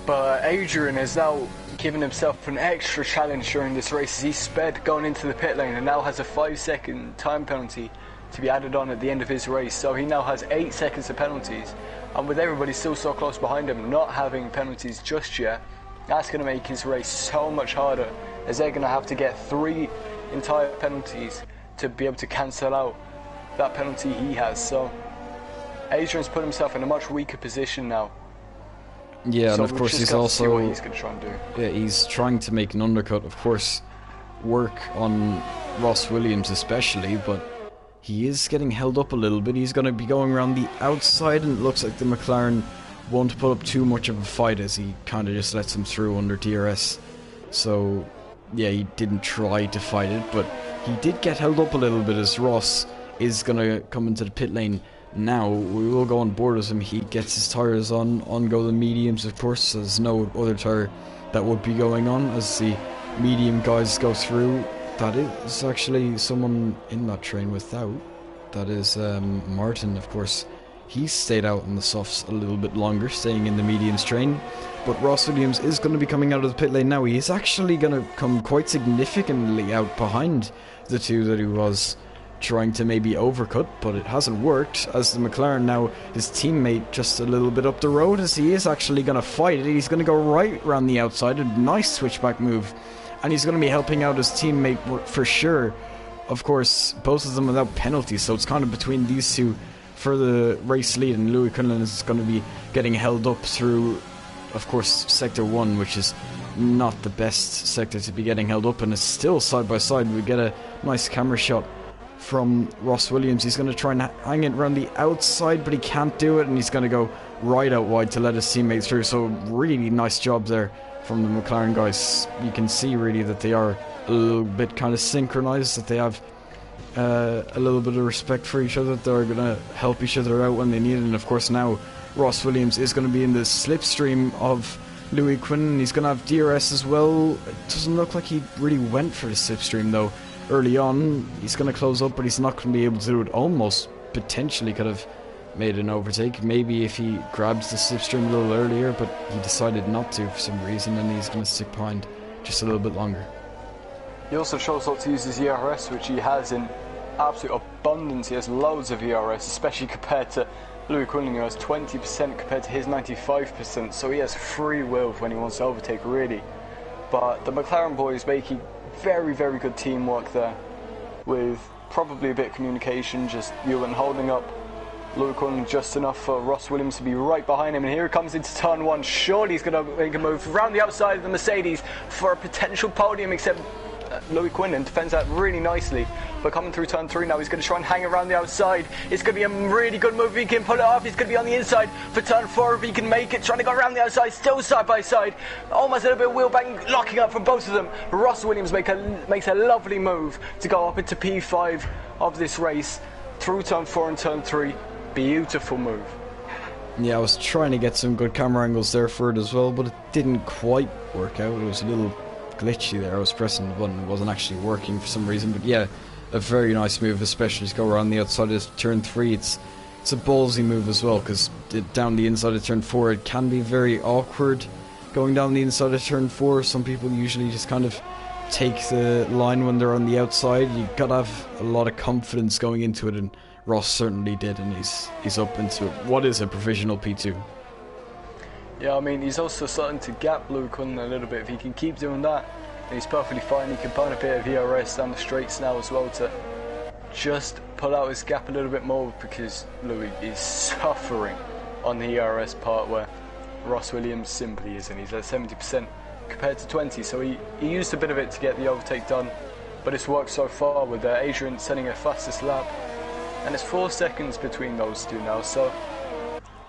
But Adrian has now given himself an extra challenge during this race as he sped going into the pit lane and now has a 5-second time penalty to be added on at the end of his race. So he now has 8 seconds of penalties, and with everybody still so close behind him not having penalties just yet, that's going to make his race so much harder, as they're going to have to get 3 entire penalties to be able to cancel out that penalty he has. So Adrian's put himself in a much weaker position now. Yeah, so and of course he's also see what he's going to try and do. Yeah, he's trying to make an undercut, of course, work on Ross Williams especially, but he is getting held up a little bit. He's going to be going around the outside, and it looks like the McLaren won't put up too much of a fight as he kind of just lets him through under DRS. So yeah, he didn't try to fight it, but he did get held up a little bit as Ross is going to come into the pit lane now. We will go on board with him. He gets his tyres on go the mediums, of course. There's no other tyre that would be going on as the medium guys go through. That is actually someone in that train without. That is Martin, of course. He stayed out in the softs a little bit longer, staying in the mediums train. But Ross Williams is going to be coming out of the pit lane now. He is actually going to come quite significantly out behind the two that he was trying to maybe overcut, but it hasn't worked, as the McLaren now, his teammate just a little bit up the road, as he is actually going to fight it. He's going to go right around the outside, a nice switchback move, and he's going to be helping out his teammate for sure. Of course, both of them without penalties, so it's kind of between these two for the race lead, and Louis Quinlan is going to be getting held up through, of course, Sector 1, which is not the best sector to be getting held up in. It's still side by side. We get a nice camera shot from Ross Williams. He's going to try and hang it around the outside, but he can't do it, and he's going to go right out wide to let his teammate through. So really nice job there from the McLaren guys. You can see really that they are a little bit kind of synchronized, that they have a little bit of respect for each other, that they're going to help each other out when they need it. And of course now Ross Williams is going to be in the slipstream of Louis Quinlan. He's going to have DRS as well. It doesn't look like he really went for the slipstream though early on. He's going to close up, but he's not going to be able to do it. Almost potentially could have made an overtake, maybe if he grabs the slipstream a little earlier, but he decided not to for some reason, and he's going to stick behind just a little bit longer. He also shows how to use his ERS, which he has in absolute abundance. He has loads of ERS, especially compared to Louis Quinlan, who has 20% compared to his 95%, so he has free will when he wants to overtake, really. But the McLaren boys making very, very good teamwork there, with probably a bit of communication, just Ewan holding up Louis Quinlan just enough for Ross Williams to be right behind him. And here he comes into turn 1. Surely he's going to make a move around the outside of the Mercedes for a potential podium, except Louis Quinlan defends that really nicely. But coming through turn 3 now, he's going to try and hang around the outside. It's going to be a really good move if he can pull it off. He's going to be on the inside for turn 4 if he can make it. Trying to go around the outside, still side by side. Almost a little bit of wheel bang, locking up from both of them. Ross Williams makes a lovely move to go up into P5 of this race through turn 4 and turn 3. Beautiful move. Yeah, I was trying to get some good camera angles there for it as well, but it didn't quite work out. It was a little glitchy there. I was pressing the button, it wasn't actually working for some reason. But yeah, a very nice move, especially to go around the outside of turn 3. It's a ballsy move as well, because down the inside of turn 4 it can be very awkward going down the inside of turn 4. Some people usually just kind of take the line when they're on the outside. You gotta have a lot of confidence going into it, and Ross certainly did, and he's up into what is a provisional P2. Yeah, I mean, he's also starting to gap Louis Quinlan a little bit. If he can keep doing that, then he's perfectly fine. He can burn a bit of ERS down the straights now as well to just pull out his gap a little bit more, because Louis is suffering on the ERS part where Ross Williams simply isn't. He's at 70% compared to 20, so he used a bit of it to get the overtake done, but it's worked so far with Adrian setting a fastest lap. And it's 4 seconds between those two now, so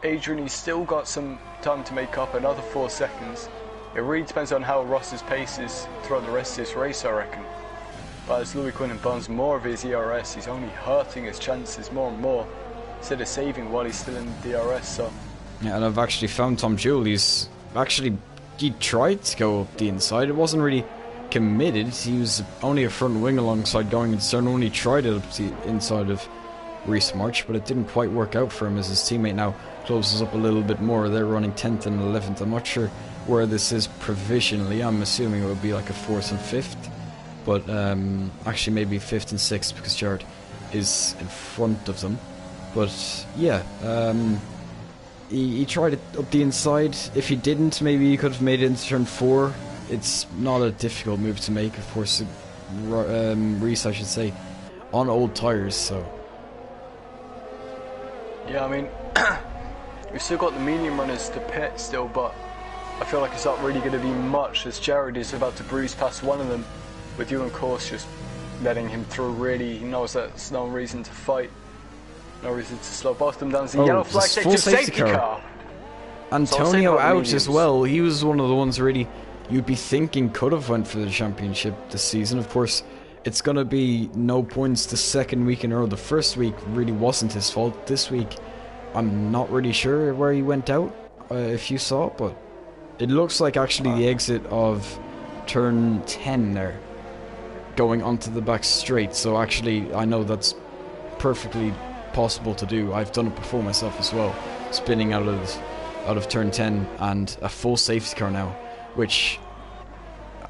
Adrian, he's still got some time to make up another 4 seconds. It really depends on how Ross's pace is throughout the rest of this race, I reckon. But as Louis Quinlan burns more of his ERS, he's only hurting his chances more and more, instead of saving while he's still in the DRS. So yeah, and I've actually found Tom Jewell. He tried to go up the inside. It wasn't really committed. He was only a front wing alongside going into turn 1. He tried it up the inside of Reese March, but it didn't quite work out for him, as his teammate now closes up a little bit more. They're running 10th and 11th. I'm not sure where this is provisionally. I'm assuming it would be like a 4th and 5th, but actually maybe 5th and 6th, because Jared is in front of them. But yeah, he tried it up the inside. If he didn't, maybe he could have made it into turn 4. It's not a difficult move to make, of course. Reese, I should say, on old tires, so yeah, I mean, we've still got the medium runners to pit still, but I feel like it's not really going to be much, as Jared is about to breeze past one of them, with Ewan Course just letting him through. Really, he knows that there's no reason to fight, no reason to slow both of them down. The yellow flag safety car. Antonio out as well. He was one of the ones really you'd be thinking could have went for the championship this season. Of course, it's going to be no points the second week in a row. The first week really wasn't his fault. This week, I'm not really sure where he went out, if you saw it, but it looks like actually the exit of turn 10 there, going onto the back straight. So actually, I know that's perfectly possible to do. I've done it before myself as well, spinning out of turn 10 and a full safety car now, which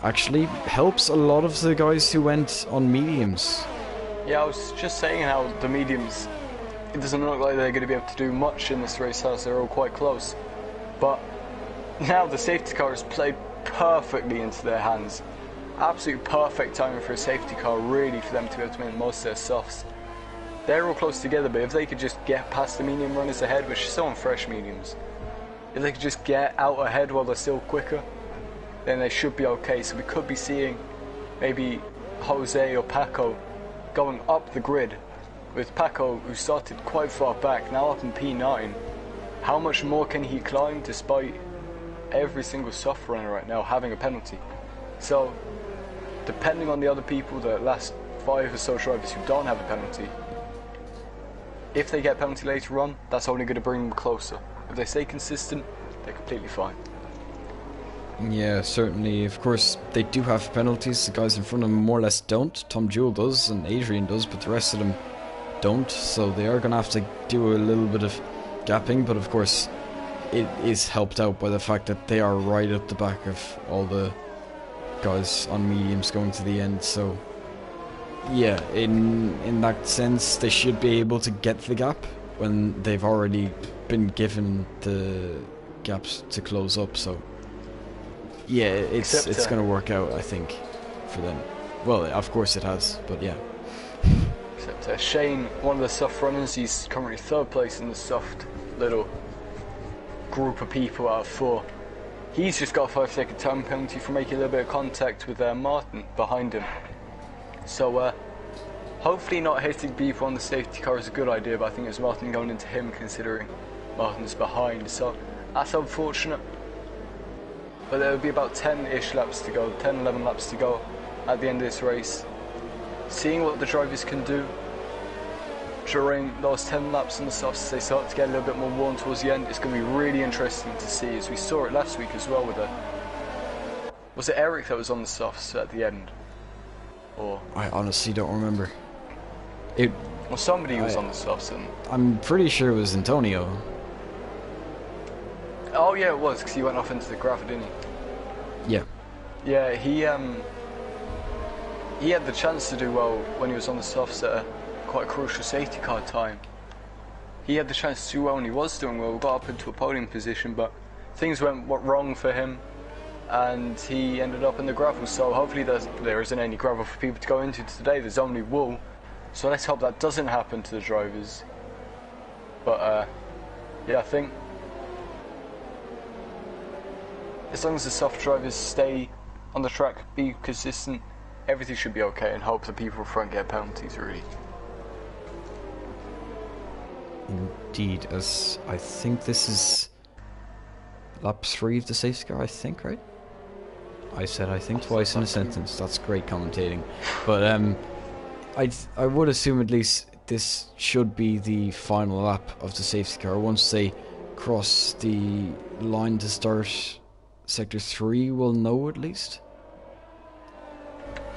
actually helps a lot of the guys who went on mediums. Yeah, I was just saying how the mediums, it doesn't look like they're going to be able to do much in this race, as they're all quite close. But now the safety car has played perfectly into their hands. Absolute perfect timing for a safety car, really, for them to be able to make the most of their softs. they're all close together, but if they could just get past the medium runners ahead, which are still on fresh mediums, if they could just get out ahead while they're still quicker, then they should be okay. So we could be seeing maybe Jose or Paco going up the grid, with Paco, who started quite far back, now up in P9. How much more can he climb despite every single soft runner right now having a penalty? So, depending on the other people, the last 5 or so drivers who don't have a penalty, if they get a penalty later on, that's only going to bring them closer. If they stay consistent, they're completely fine. Yeah, certainly. Of course, they do have penalties. The guys in front of them more or less don't. Tom Jewell does, and Adrian does, but the rest of them don't. So they are going to have to do a little bit of gapping, but of course, it is helped out by the fact that they are right up the back of all the guys on mediums going to the end. So, yeah, in that sense, they should be able to get the gap when they've already been given the gaps to close up. So, yeah, it's going to work out, I think, for them. Well, of course it has, but yeah. Except Shane, one of the soft runners, he's currently 3rd place in the soft little group of people out of 4. He's just got a 5-second time penalty for making a little bit of contact with Martin behind him. So hopefully not hitting people on the safety car is a good idea, but I think it was Martin going into him, considering Martin's behind. So that's unfortunate. But there will be about 10-ish laps to go, 10, 11 laps to go at the end of this race. Seeing what the drivers can do during those 10 laps on the softs as they start to get a little bit more worn towards the end, it's going to be really interesting to see, as we saw it last week as well with was it Eric that was on the softs at the end? Or I honestly don't remember. Well, somebody was on the softs, and I'm pretty sure it was Antonio. Oh yeah, it was, because he went off into the gravel, didn't he? Yeah. Yeah, he had the chance to do well when he was on the softs at a quite crucial safety car time. He had the chance to do well and he was doing well. We got up into a podium position, but things went wrong for him and he ended up in the gravel. So hopefully there isn't any gravel for people to go into today. There's only wool. So let's hope that doesn't happen to the drivers. But yeah, I think as long as the soft drivers stay on the track, be consistent, everything should be okay, and hope the people front get penalties, really. Indeed, as I think this is lap 3 of the safety car, I think, right? I said I think twice in a sentence. That's great commentating. But I would assume at least this should be the final lap of the safety car. Once they cross the line to start Sector 3, we'll know at least.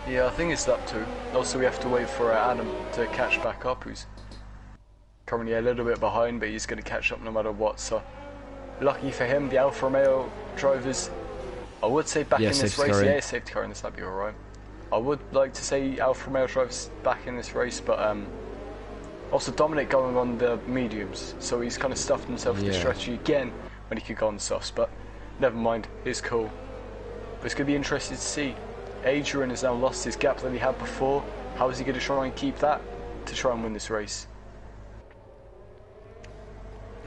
Yeah, I think it's lap 2. Also, we have to wait for Adam to catch back up, who's currently a little bit behind, but he's going to catch up no matter what. So, lucky for him, the Alfa Romeo drivers, I would say back in this race. Yeah, safety car in this lap, you're alright. I would like to say Alfa Romeo drivers back in this race, but also Dominic going on the mediums, so he's kind of stuffed himself with the strategy again when he could go on the softs, but never mind, it's cool. But it's going to be interesting to see. Adrian has now lost his gap that he had before. How is he going to try and keep that to try and win this race?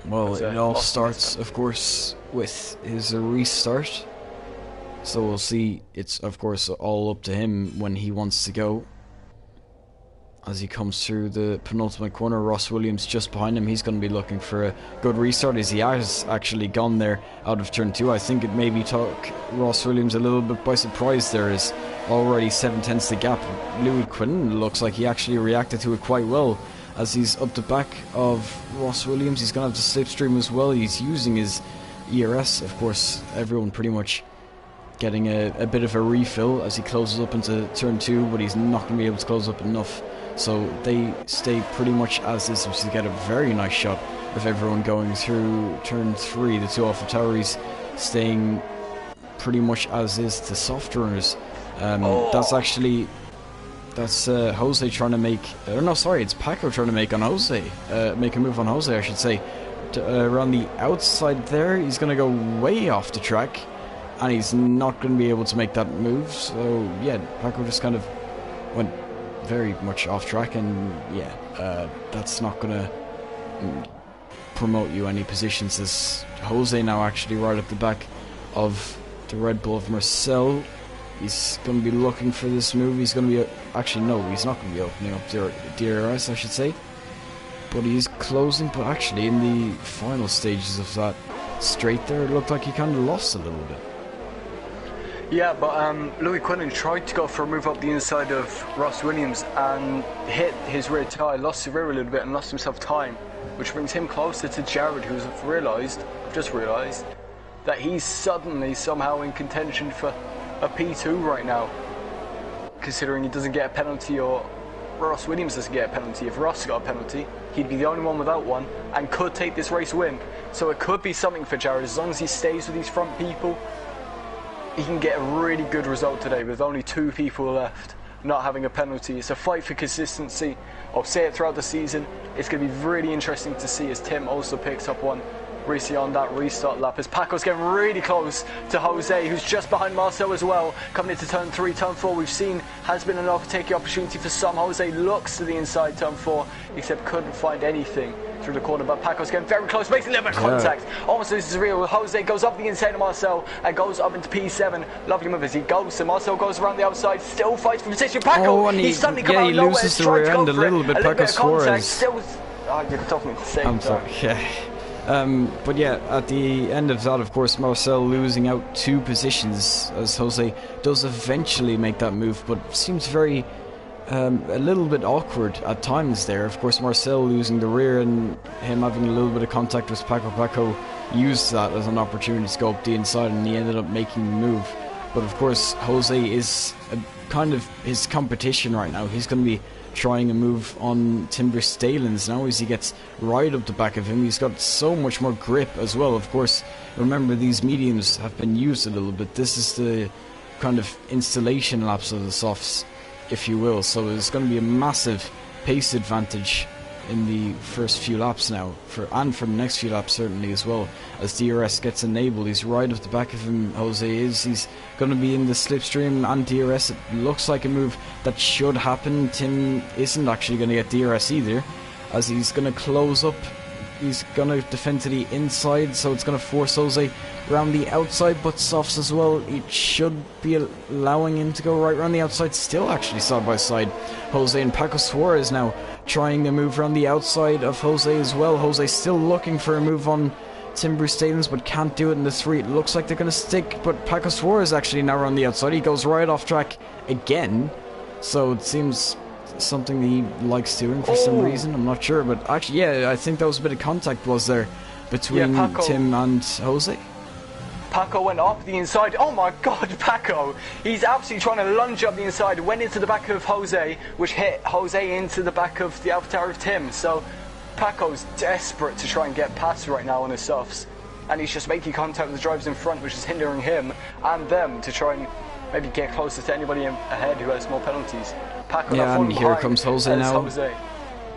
Well, it all starts, of course, with his restart. So we'll see. It's, of course, all up to him when he wants to go. As he comes through the penultimate corner, Ross Williams just behind him. He's going to be looking for a good restart, as he has actually gone there out of turn 2. I think it maybe took Ross Williams a little bit by surprise there, as already 7/10 the gap. Louis Quinn looks like he actually reacted to it quite well, as he's up the back of Ross Williams. He's going to have to slipstream as well. He's using his ERS, of course. Everyone pretty much getting a bit of a refill as he closes up into turn 2, but he's not going to be able to close up enough. So they stay pretty much as is, which is to get a very nice shot of everyone going through turn 3. The two AlphaTauris staying pretty much as is. The soft runners. That's Jose trying to make. No, sorry, it's Paco trying to make on Jose. Make a move on Jose, I should say. Around the outside there, he's going to go way off the track, and he's not going to be able to make that move. So yeah, Paco just kind of went very much off track, and yeah, that's not going to promote you any positions, as Jose now actually right at the back of the Red Bull of Marcel. He's going to be looking for this move. He's going to be... actually, no, he's not going to be opening up DRS, I should say. But he's closing. But actually, in the final stages of that straight there, it looked like he kind of lost a little bit. Yeah, but Louis Quinlan tried to go for a move up the inside of Ross Williams and hit his rear tyre, lost the rear a little bit and lost himself time, which brings him closer to Jared, who's just realised, that he's suddenly somehow in contention for a P2 right now, considering he doesn't get a penalty, or Ross Williams doesn't get a penalty. If Ross got a penalty, he'd be the only one without one and could take this race win. So it could be something for Jared. As long as he stays with these front people, he can get a really good result today with only 2 people left not having a penalty. It's a fight for consistency. I'll say it throughout the season. It's going to be really interesting to see as Tim also picks up one recently on that restart lap, as Paco's getting really close to Jose, who's just behind Marcel as well, coming into turn 3. Turn 4 we've seen has been an overtaking opportunity for some. Jose looks to the inside turn 4, except couldn't find anything through the corner, but Paco's getting very close, makes a little bit of contact, almost loses the rear. Jose goes up the inside of Marcel and goes up into P7. Lovely move as he goes, so Marcel goes around the outside, still fights for position. Paco, he's suddenly come out of nowhere, loses the rear end a little bit. Paco Suarez still... Oh, you're talking at the same time. Yeah. But yeah, at the end of that, of course, Marcel losing out 2 positions, as Jose does eventually make that move, but seems very a little bit awkward at times there. Of course, Marcel losing the rear and him having a little bit of contact with Paco. Paco used that as an opportunity to go up the inside, and he ended up making the move. But of course, Jose is kind of his competition right now. He's going to be trying a move on Timber Stalins now as he gets right up the back of him. He's got so much more grip as well. Of course, remember, these mediums have been used a little bit. This is the kind of installation laps of the softs, if you will, so there's going to be a massive pace advantage in the first few laps now, and for the next few laps certainly as well, as DRS gets enabled. He's right off the back of him, Jose is. He's going to be in the slipstream and DRS. It looks like a move that should happen. Tim isn't actually going to get DRS either, as he's going to close up. He's going to defend to the inside, so it's going to force Jose around the outside, but softs as well. It should be allowing him to go right around the outside, still actually side by side. Jose and Paco Suarez now trying a move around the outside of Jose as well. Jose still looking for a move on Tim Stalins, but can't do it in the 3. It looks like they're going to stick, but Paco Suarez actually now around the outside. He goes right off track again, so it seems something that he likes doing for some reason. I'm not sure, but actually, yeah, I think that was a bit of contact was there between Tim and Jose. Paco went up the inside. Oh my god, Paco! He's absolutely trying to lunge up the inside, went into the back of Jose, which hit Jose into the back of the avatar of Tim. So Paco's desperate to try and get past right now on his softs, and he's just making contact with the drivers in front, which is hindering him and them to try and maybe get closer to anybody ahead who has more penalties. Paco, yeah, and here comes Jose now.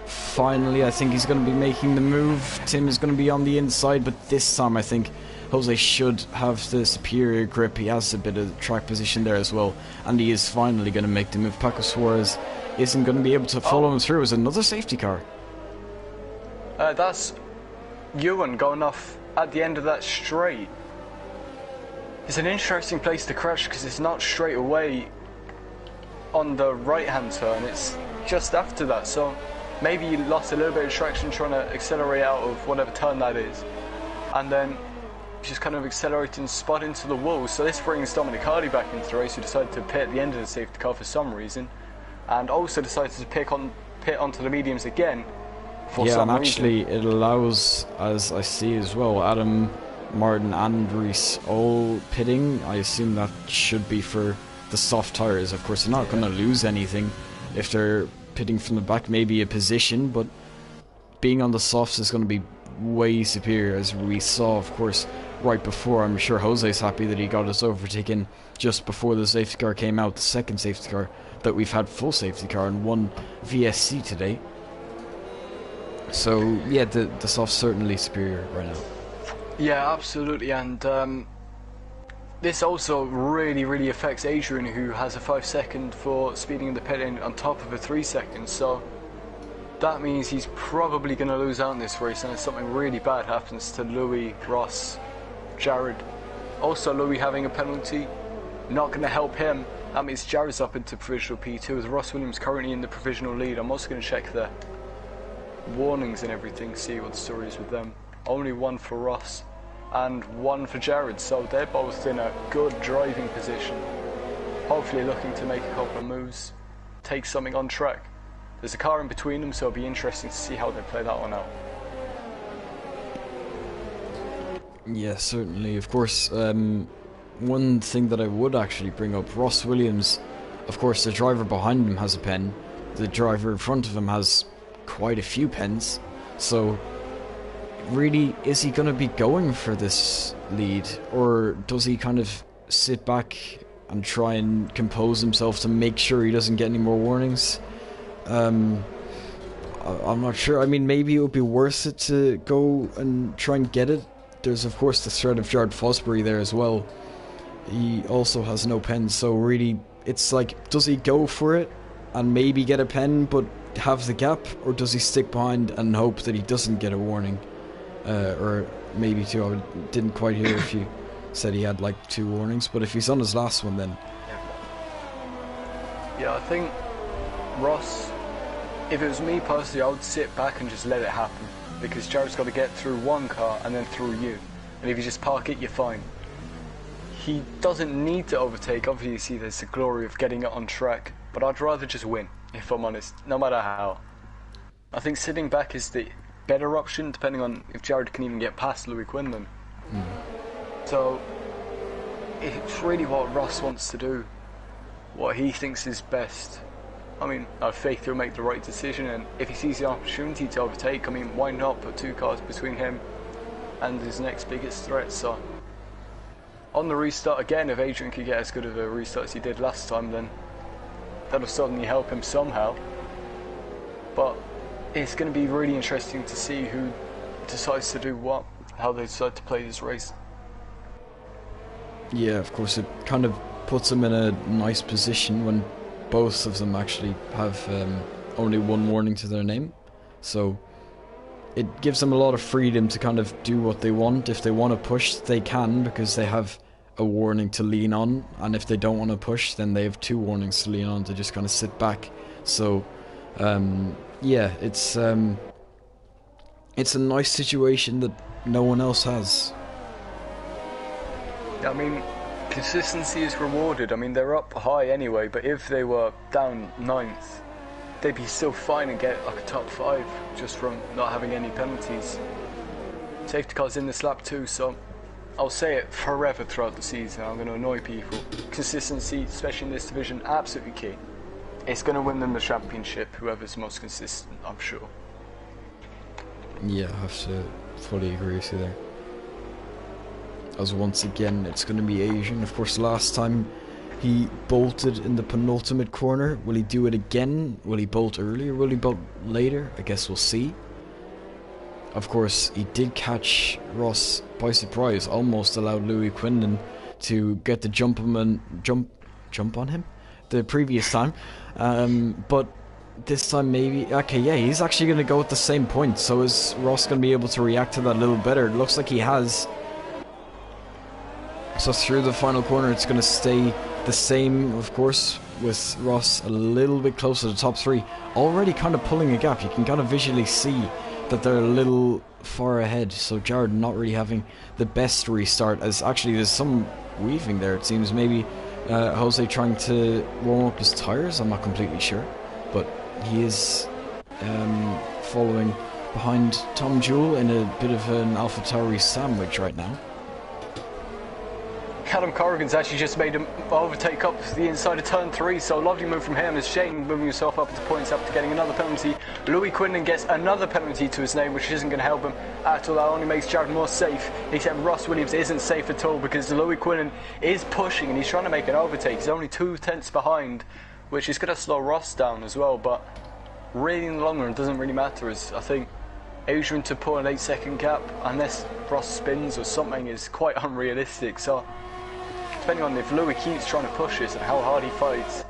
Finally, I think he's going to be making the move. Tim is going to be on the inside, but this time I think Jose should have the superior grip. He has a bit of track position there as well, and he is finally going to make the move. Paco Suarez isn't going to be able to follow him through as another safety car. That's Ewan going off at the end of that straight. It's an interesting place to crash because it's not straight away on the right hand turn, it's just after that, so maybe you lost a little bit of traction trying to accelerate out of whatever turn that is, and then just kind of accelerate and spot into the wall. So this brings Dominic Hardy back into the race, who decided to pit at the end of the safety car for some reason, and also decided to pit onto the mediums again for some reason. Yeah, and actually it allows, as I see as well, Adam, Martin and Reese all pitting. I assume that should be for the soft tires. Of course, they're not going to lose anything if they're pitting from the back, maybe a position, but being on the softs is going to be way superior, as we saw, of course, right before. I'm sure Jose's happy that he got us overtaken just before the safety car came out, the second safety car that we've had full safety car and one VSC today. So yeah, the soft's certainly superior right now. Yeah, absolutely, and this also really affects Adrian, who has a 5 second for speeding in the pit lane on top of a 3 seconds, so that means he's probably going to lose out in this race unless something really bad happens to Louis, Ross, Jared. Also, Louis having a penalty, not going to help him. That means Jared's up into provisional P2 with Ross Williams currently in the provisional lead. I'm also going to check the warnings and everything, see what the story is with them. Only one for Ross and one for Jared, so they're both in a good driving position. Hopefully looking to make a couple of moves, take something on track. There's a car in between them, so it'll be interesting to see how they play that one out. Yeah, certainly. Of course, one thing that I would actually bring up, Ross Williams, of course the driver behind him has a pen, the driver in front of him has quite a few pens, so really, is he going to be going for this lead, or does he kind of sit back and try and compose himself to make sure he doesn't get any more warnings? I'm not sure. I mean, maybe it would be worth it to go and try and get it. There's of course the threat of Jared Fosbury there as well. He also has no pen, so really it's like, does he go for it and maybe get a pen but have the gap, or does he stick behind and hope that he doesn't get a warning? Or maybe two. I didn't quite hear if you said he had like 2 warnings, but if he's on his last one, then yeah, I think Ross, if it was me personally, I would sit back and just let it happen, because Jared's got to get through one car and then through you, and if you just park it, you're fine. He doesn't need to overtake. Obviously there's the glory of getting it on track, but I'd rather just win, if I'm honest, no matter how. I think sitting back is the better option, depending on if Jared can even get past Louis Quinlan. So it's really what Ross wants to do, what he thinks is best. I mean, I have faith he'll make the right decision, and if he sees the opportunity to overtake, I mean, why not put 2 cars between him and his next biggest threat? So on the restart again, if Adrian could get as good of a restart as he did last time, then that'll certainly help him somehow. But it's going to be really interesting to see who decides to do what, how they decide to play this race. yeah, of course it kind of puts him in a nice position when both of them actually have only 1 warning to their name, so it gives them a lot of freedom to kind of do what they want. If they want to push, they can, because they have a warning to lean on, and if they don't want to push, then they have 2 warnings to lean on to just kind of sit back. So yeah, it's a nice situation that no one else has. I mean, consistency is rewarded. I mean, they're up high anyway, but if they were down 9th, they'd be still fine and get like a top 5 just from not having any penalties. Safety car's in this lap too, so I'll say it forever throughout the season. I'm going to annoy people. Consistency, especially in this division, absolutely key. It's going to win them the championship, whoever's most consistent, I'm sure. Yeah, I have to fully agree with you there. As once again, it's going to be Asian. Of course, last time he bolted in the penultimate corner. Will he do it again? Will he bolt earlier? Will he bolt later? I guess we'll see. Of course, he did catch Ross by surprise. Almost allowed Louis Quinlan to get the jump on him the previous time. But this time maybe... Okay, yeah, he's actually going to go at the same point. So is Ross going to be able to react to that a little better? It looks like he has. So through the final corner, it's going to stay the same, of course, with Ross a little bit closer to the top 3. Already kind of pulling a gap. You can kind of visually see that they're a little far ahead. So Jared not really having the best restart, as actually there's some weaving there, it seems. Maybe Jose trying to warm up his tyres, I'm not completely sure. But he is following behind Tom Jewell in a bit of an AlphaTauri sandwich right now. Callum Corrigan's actually just made him overtake up the inside of turn 3, so lovely move from him as Shane moving himself up to points after getting another penalty. Louis Quinlan gets another penalty to his name, which isn't going to help him at all. That only makes Jared more safe, except Ross Williams isn't safe at all because Louis Quinlan is pushing and he's trying to make an overtake. He's only 2 tenths behind, which is going to slow Ross down as well, but really in the long run it doesn't really matter, as I think Adrian to pull an 8-second gap, unless Ross spins or something, is quite unrealistic. So depending on if Louis keeps trying to push this and how hard he fights,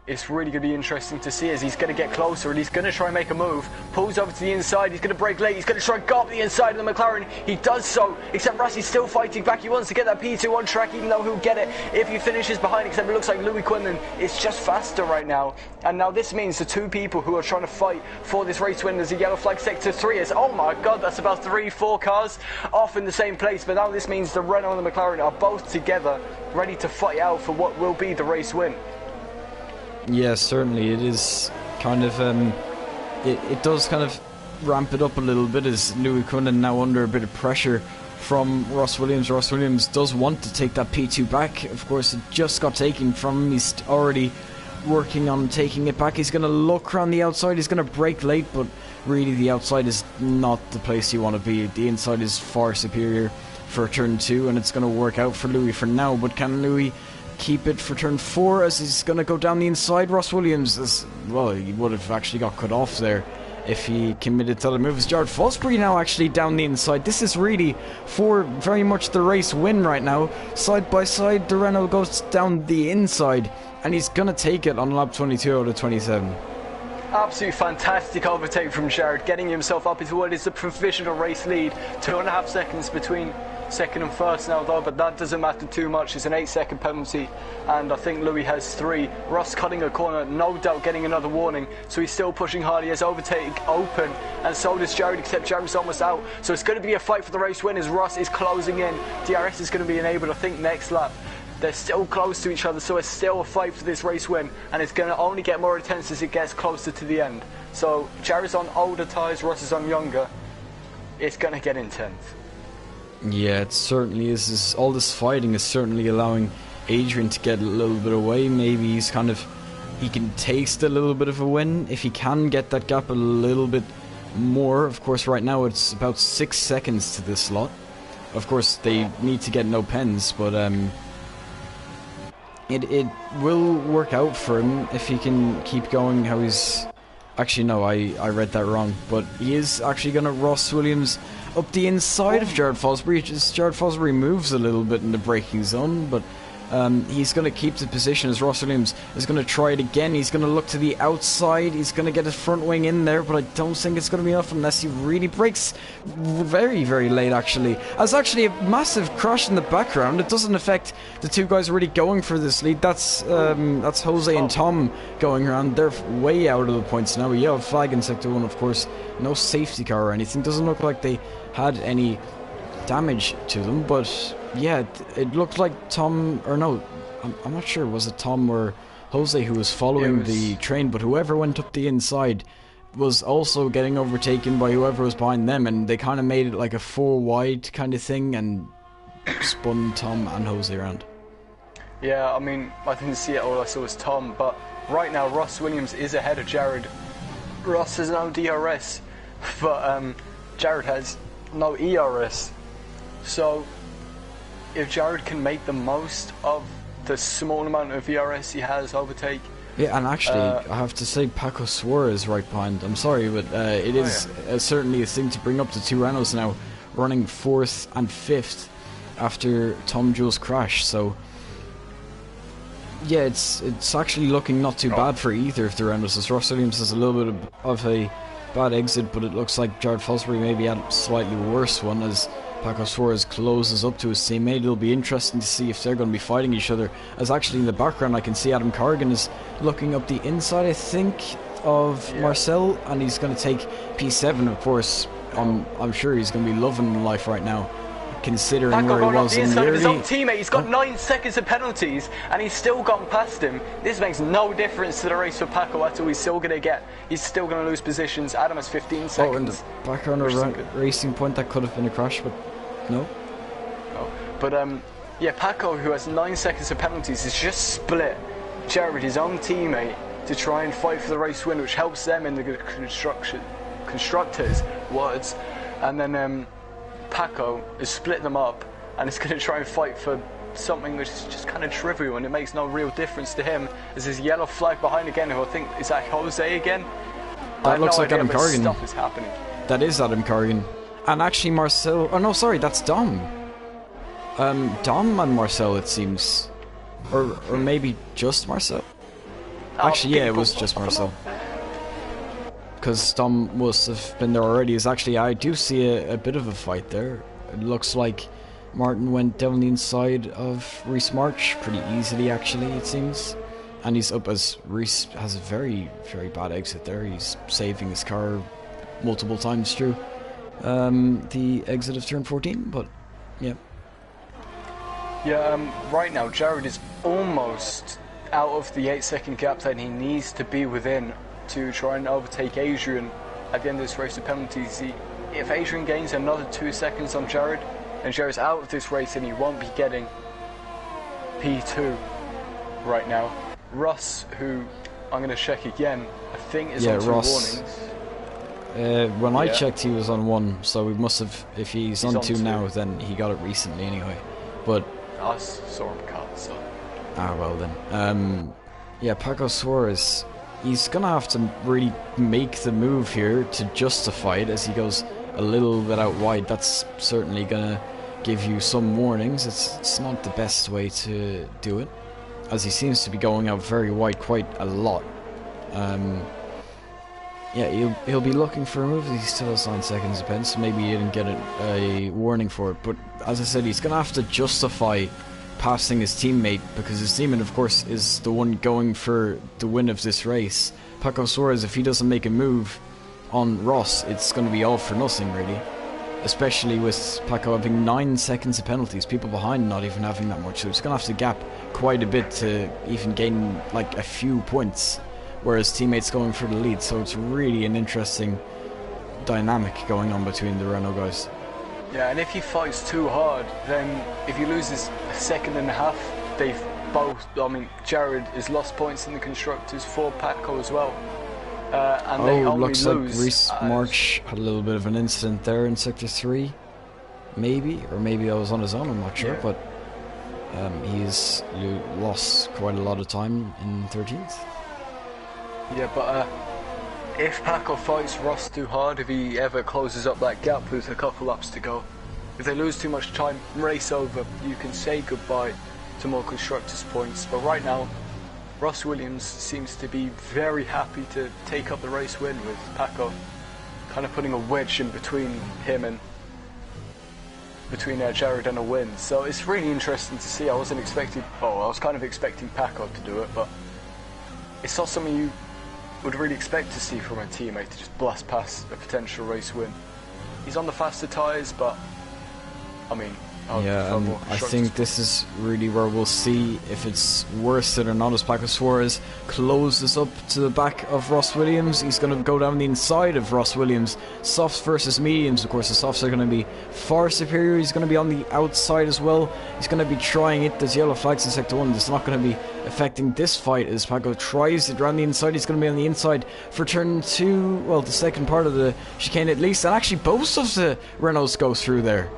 it's really going to be interesting to see as he's going to get closer and he's going to try and make a move. Pulls over to the inside, he's going to break late, he's going to try and go up the inside of the McLaren. He does so, except Rusty's still fighting back. He wants to get that P2 on track, even though he'll get it if he finishes behind, except it looks like Louis Quinlan is just faster right now. And now this means the two people who are trying to fight for this race win, there's a yellow flag sector 3 is, oh my god, that's about 3-4 cars off in the same place. But now this means the Renault and the McLaren are both together, ready to fight out for what will be the race win. Yeah, certainly it is kind of it does kind of ramp it up a little bit as Louis Quinlan now under a bit of pressure from Ross Williams. Ross Williams does want to take that P2 back. Of course, it just got taken from him. He's already working on taking it back. He's going to look around the outside. He's going to brake late, but really the outside is not the place you want to be. The inside is far superior for turn 2, and it's going to work out for Louis for now. But can Louis keep it for turn 4 as he's going to go down the inside? Ross Williams, as well, he would have actually got cut off there if he committed to other moves. Jared Fosbury now actually down the inside. This is really for very much the race win right now. Side by side, the Renault goes down the inside and he's going to take it on lap 22 out of 27. Absolutely fantastic overtake from Jared, getting himself up into what is the provisional race lead. 2.5 seconds between second and first now though, but that doesn't matter too much. It's an 8-second penalty and I think Louis has 3. Ross cutting a corner, no doubt getting another warning, so he's still pushing hard. He has overtake open and so does Jared, except Jared's almost out, so it's going to be a fight for the race win as Ross is closing in. DRS is going to be enabled I think next lap. They're still close to each other, so it's still a fight for this race win, and it's going to only get more intense as it gets closer to the end. So Jared's on older tyres, Ross is on younger. It's going to get intense. Yeah, it certainly is. All this fighting is certainly allowing Adrian to get a little bit away. Maybe he can taste a little bit of a win if he can get that gap a little bit more. Of course, right now it's about 6 seconds to this slot. Of course, they need to get no pens, but it will work out for him if he can keep going how he's... Actually, no, I read that wrong. But he is actually going to Ross Williams up the inside of Jared Fosbury. Just Jared Fosbury moves a little bit in the braking zone, but he's going to keep the position as Ross Williams is going to try it again. He's going to look to the outside. He's going to get his front wing in there, but I don't think it's going to be enough unless he really brakes very, very late, actually. There's actually a massive crash in the background. It doesn't affect the two guys really going for this lead. That's Jose and Tom going around. They're way out of the points now. A yellow flag in Sector 1, of course. No safety car or anything. Doesn't look like they had any damage to them, but yeah, it looked like Tom, or no, I'm not sure, was it Tom or Jose who was following the train, but whoever went up the inside was also getting overtaken by whoever was behind them, and they kind of made it like a 4 wide kind of thing and spun Tom and Jose around. Yeah, I mean, I didn't see it, all I saw was Tom, but right now Ross Williams is ahead of Jared. Ross has no DRS, but Jared has no ERS. So if Jared can make the most of the small amount of ERS he has overtake. Yeah, and actually I have to say Paco Suarez right behind. I'm sorry, but it is certainly a thing to bring up the two Renaults now running 4th and 5th after Tom Jules' crash. So yeah, it's actually looking not too bad for either of the Renaults, as Ross Williams has a little bit of a bad exit, but it looks like Jared Fosbury maybe had a slightly worse one as Paco Suarez closes up to his teammate. It'll be interesting to see if they're going to be fighting each other, as actually in the background I can see Adam Corrigan is looking up the inside, I think, of Marcel, and he's going to take P7, of course. I'm sure he's going to be loving life right now, considering Paco where he was in the early... his own teammate. He's got 9 seconds of penalties and he's still gone past him. This makes no difference to the race for Paco at all. He's still going to lose positions. Adam has 15 seconds. Oh, in the background of Racing Point, that could have been a crash, but no. Oh. But yeah, Paco, who has 9 seconds of penalties, has just split Jared, his own teammate, to try and fight for the race win, which helps them in the constructors' words. And then Paco has split them up and is going to try and fight for something which is just kind of trivial, and it makes no real difference to him. There's this yellow flag behind again, who I think, is that Jose again? That looks like Adam Corrigan. Stuff is happening. That is Adam Corrigan. And actually Marcel... Oh no, sorry, that's Dom. Dom and Marcel, it seems. Or maybe just Marcel? Actually, yeah, it was just Marcel. Because Dom must have been there already. I do see a bit of a fight there. It looks like Martin went down the inside of Reese March pretty easily, actually, it seems. And he's up as Reese has a very, very bad exit there. He's saving his car multiple times through the exit of turn 14, but yeah. Yeah, right now Jared is almost out of the 8-second gap that he needs to be within to try and overtake Adrian at the end of this race with penalties. If Adrian gains another 2 seconds on Jared, and Jared's out of this race, and he won't be getting P2 right now. Russ, who I'm going to check again, I think is on 2 warnings. When I checked, he was on 1, so we must have. If he's on 2 now, then he got it recently anyway. But I saw him cut, so. Ah, well then. Yeah, Paco Suarez, he's gonna have to really make the move here to justify it as he goes a little bit out wide. That's certainly gonna give you some warnings. It's not the best way to do it, as he seems to be going out very wide quite a lot. Yeah, he'll be looking for a move. He still has 9 seconds of pen, so maybe he didn't get a warning for it. But as I said, he's going to have to justify passing his teammate, because his teammate, of course, is the one going for the win of this race. Paco Suarez, if he doesn't make a move on Ross, it's going to be all for nothing, really. Especially with Paco having 9 seconds of penalties, people behind not even having that much. So he's going to have to gap quite a bit to even gain like a few points, whereas teammates going for the lead. So it's really an interesting dynamic going on between the Renault guys. Yeah, and if he fights too hard, then if he loses a second and a half, they've both, I mean, Jared has lost points in the constructors for Paco as well. And they only looks lose like Reese March had a little bit of an incident there in Sector 3. Maybe, or maybe I was on his own, I'm not sure, but he's lost quite a lot of time in 13th. Yeah, but if Paco fights Ross too hard, if he ever closes up that gap with a couple laps to go, if they lose too much time, race over, you can say goodbye to more constructors' points. But right now, Ross Williams seems to be very happy to take up the race win, with Paco kind of putting a wedge in between him and Jared and a win. So it's really interesting to see. I was kind of expecting Paco to do it, but it's not something you would really expect to see from a teammate, to just blast past a potential race win. He's on the faster tyres, but I mean, I think this is really where we'll see if it's worth it or not, as Paco Suarez closes up to the back of Ross Williams. He's going to go down the inside of Ross Williams. Softs versus mediums, of course the softs are going to be far superior. He's going to be on the outside as well. He's going to be trying it. There's yellow flags in Sector 1. It's not going to be affecting this fight as Paco tries it around the inside. He's going to be on the inside for turn 2, well, the second part of the chicane at least, and actually both of the Renaults go through there.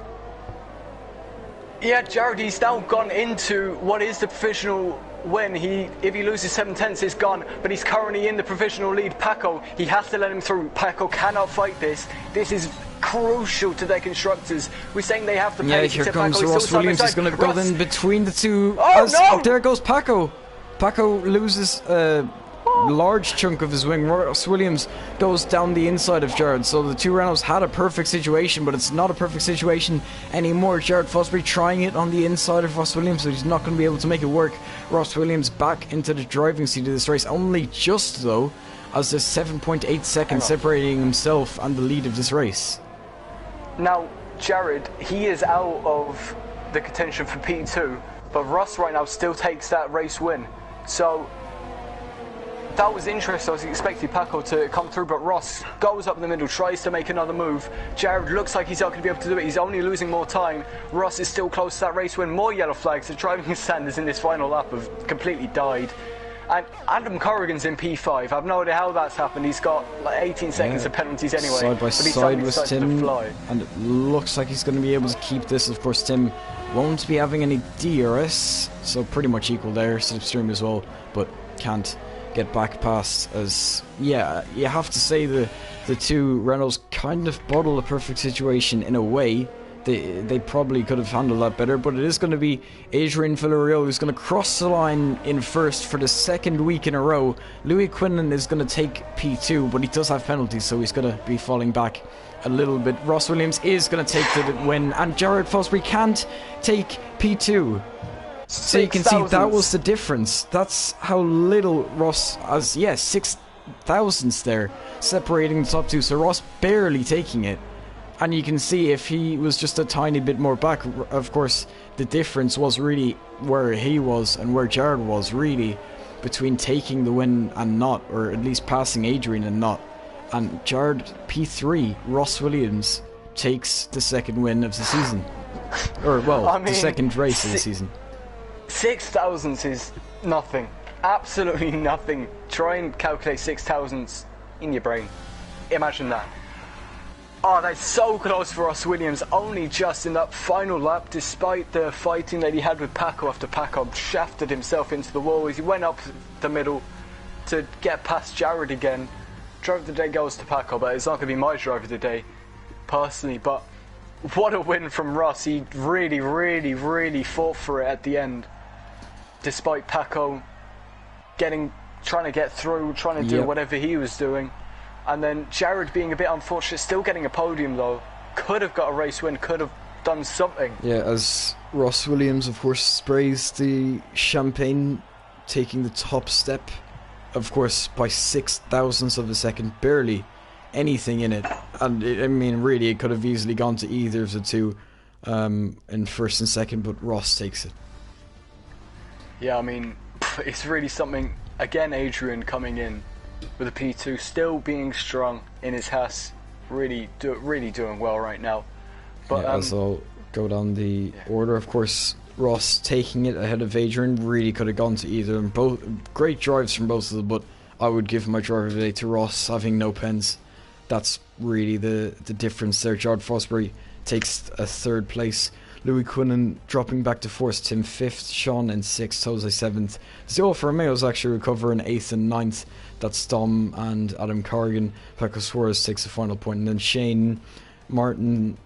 Yeah, Jared, he's now gone into what is the provisional win. If he loses 7 tenths, it's gone, but he's currently in the provisional lead. Paco, he has to let him through. Paco cannot fight this. This is crucial to their constructors. We're saying they have to pay. Yeah, here comes Ross Williams. He's going to go in between the two. Oh, no! There goes Paco. Paco loses a large chunk of his wing. Ross Williams goes down the inside of Jared. So the two Renaults had a perfect situation, but it's not a perfect situation anymore. Jared Fosbury trying it on the inside of Ross Williams, so he's not going to be able to make it work. Ross Williams back into the driving seat of this race, only just though, as there's 7.8 seconds separating himself and the lead of this race. Now, Jared, he is out of the contention for P2, but Ross right now still takes that race win. So that was interesting. I was expecting Paco to come through, but Ross goes up the middle, tries to make another move. Jared looks like he's not going to be able to do it. He's only losing more time. Ross is still close to that race win. More yellow flags. The driving standards in this final lap have completely died. And Adam Corrigan's in P5. I've no idea how that's happened. He's got like 18 seconds of penalties anyway. Side by side with Tim, and it looks like he's going to be able to keep this. Of course, Tim won't be having any DRS, so pretty much equal there. Slipstream as well, but can't get back past. As yeah, you have to say the two Renaults kind of bottle a perfect situation in a way, they probably could have handled that better, but it is going to be Adrian Villarreal who's going to cross the line in first for the second week in a row. Louis Quinlan is going to take P2, but he does have penalties, so he's going to be falling back a little bit. Ross Williams is going to take the win, and Jared Fosbury can't take P2. So you can see that was the difference. That's how little Ross has. Yes, 6 thousandths there separating the top two, so Ross barely taking it. And you can see if he was just a tiny bit more back, of course the difference was really where he was and where Jared was, really, between taking the win and not, or at least passing Adrian and not. And Jared P3, Ross Williams takes the second win of the season, or well, the second race of the season. 6 thousandths is nothing, absolutely nothing. Try and calculate 6 thousandths in your brain. Imagine that. Oh, that's so close for Ross Williams, only just in that final lap, despite the fighting that he had with Paco after Paco shafted himself into the wall as he went up the middle to get past Jared again. Driver of the day goes to Paco, but it's not going to be my driver of the day, personally. But what a win from Ross. He really, really, really fought for it at the end, despite Paco trying to get through, trying to do whatever he was doing. And then Jared being a bit unfortunate, still getting a podium though. Could have got a race win, could have done something. Yeah, as Ross Williams, of course, sprays the champagne, taking the top step, of course, by 6 thousandths of a second, barely anything in it. And I mean, really, it could have easily gone to either of the two in first and second, but Ross takes it. Yeah, I mean, it's really something. Again, Adrian coming in with a P2, still being strong in his Haas, really doing well right now. But as I'll go down the order, of course, Ross taking it ahead of Adrian, really could have gone to either of them. Both great drives from both of them, but I would give my driver of the day to Ross, having no pens. That's really the difference there. Jared Fosbury takes a third place. Louis Quinlan dropping back to fourth, Tim fifth, Sean in sixth, Jose seventh. The Alfa Romeos actually recover in eighth and ninth. That's Dom and Adam Corrigan. Pecco Suarez takes the final point, and then Shane Martin,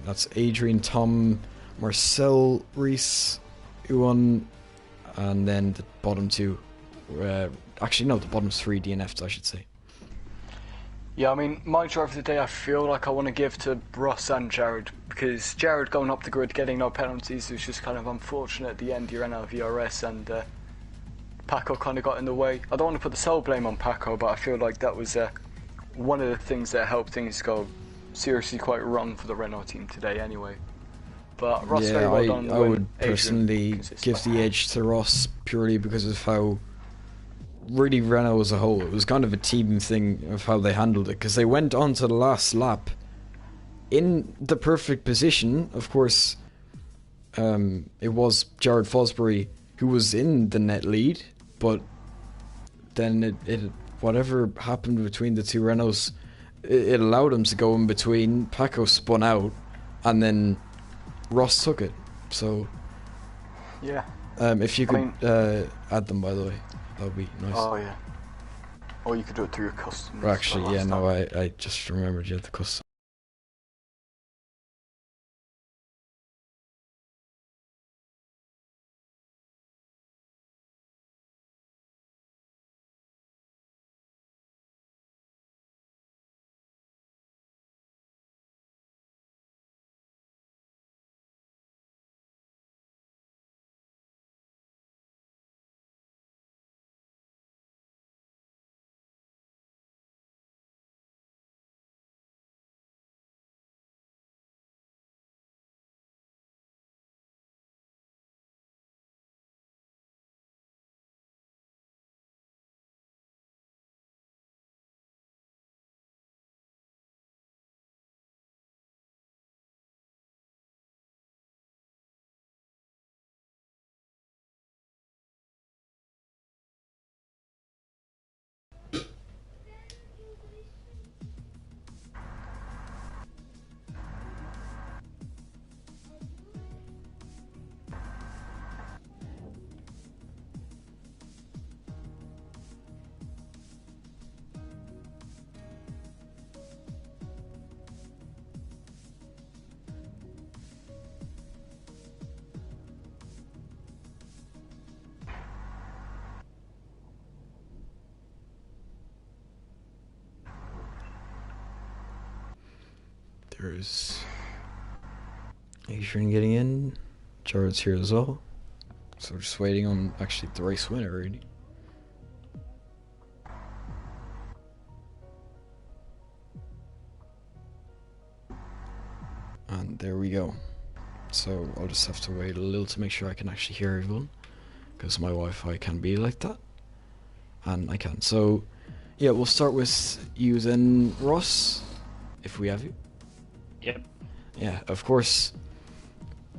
that's Adrian, Tom, Marcel, Reese, Uwan, and then the bottom two. Actually, no, the bottom three DNFs, I should say. Yeah, I mean, my driver of the day, I feel like I want to give to Ross and Jared, because Jared going up the grid, getting no penalties, was just kind of unfortunate at the end. You ran out of VRS, and Paco kind of got in the way. I don't want to put the sole blame on Paco, but I feel like that was one of the things that helped things go seriously quite wrong for the Renault team today anyway. But Ross, very well done. I would personally give the edge to Ross purely because of how really Renault as a whole, it was kind of a team thing of how they handled it, because they went on to the last lap in the perfect position. Of course, it was Jared Fosbury who was in the net lead, but then it whatever happened between the two Renaults, it allowed them to go in between. Paco spun out, and Ross took it. So yeah, if you could add them, by the way, that would be nice. Oh yeah. Or you could do it through your customs. Well, actually, yeah, no, I just remembered you had the custom. There's Adrian getting in. Jared's here as well. So we're just waiting on actually the race winner, really. And there we go. So I'll just have to wait a little to make sure I can actually hear everyone, because my Wi-Fi can be like that. And I can. So yeah, we'll start with you then, Ross, if we have you. Yep. Yeah, of course,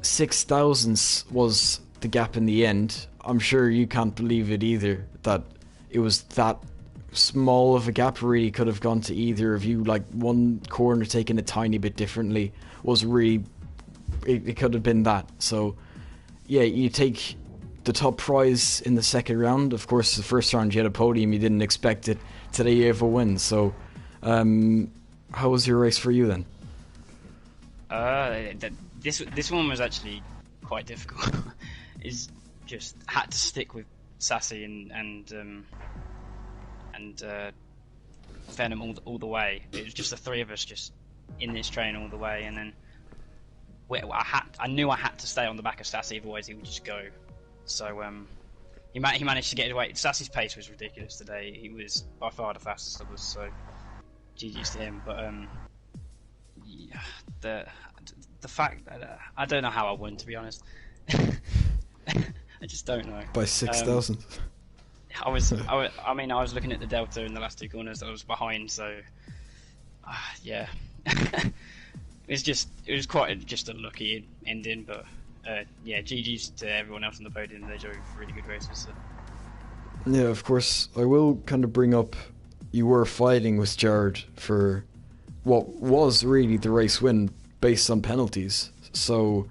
6 thousandths was the gap in the end. I'm sure you can't believe it either, that it was that small of a gap. Really could have gone to either of you. Like, one corner taken a tiny bit differently was really, it could have been that. So yeah, you take the top prize in the second round. Of course, the first round you had a podium, you didn't expect it. Today you have a win. So how was your race for you then? This one was actually quite difficult. Is just had to stick with Sassy and Venom all the way. It was just the three of us just in this train all the way, and then I knew I had to stay on the back of Sassy, otherwise he would just go. So he managed to get away. Sassy's pace was ridiculous today. He was by far the fastest of us. So GG's to him. But yeah, the fact that I don't know how I won, to be honest. I just don't know. By 6,000. I was looking at the delta in the last two corners that I was behind, so yeah. It was quite just a lucky ending, but yeah, GG's to everyone else on the podium. They drove really good races. So. Yeah, of course. I will kind of bring up, you were fighting with Jared for what was really the race win based on penalties. So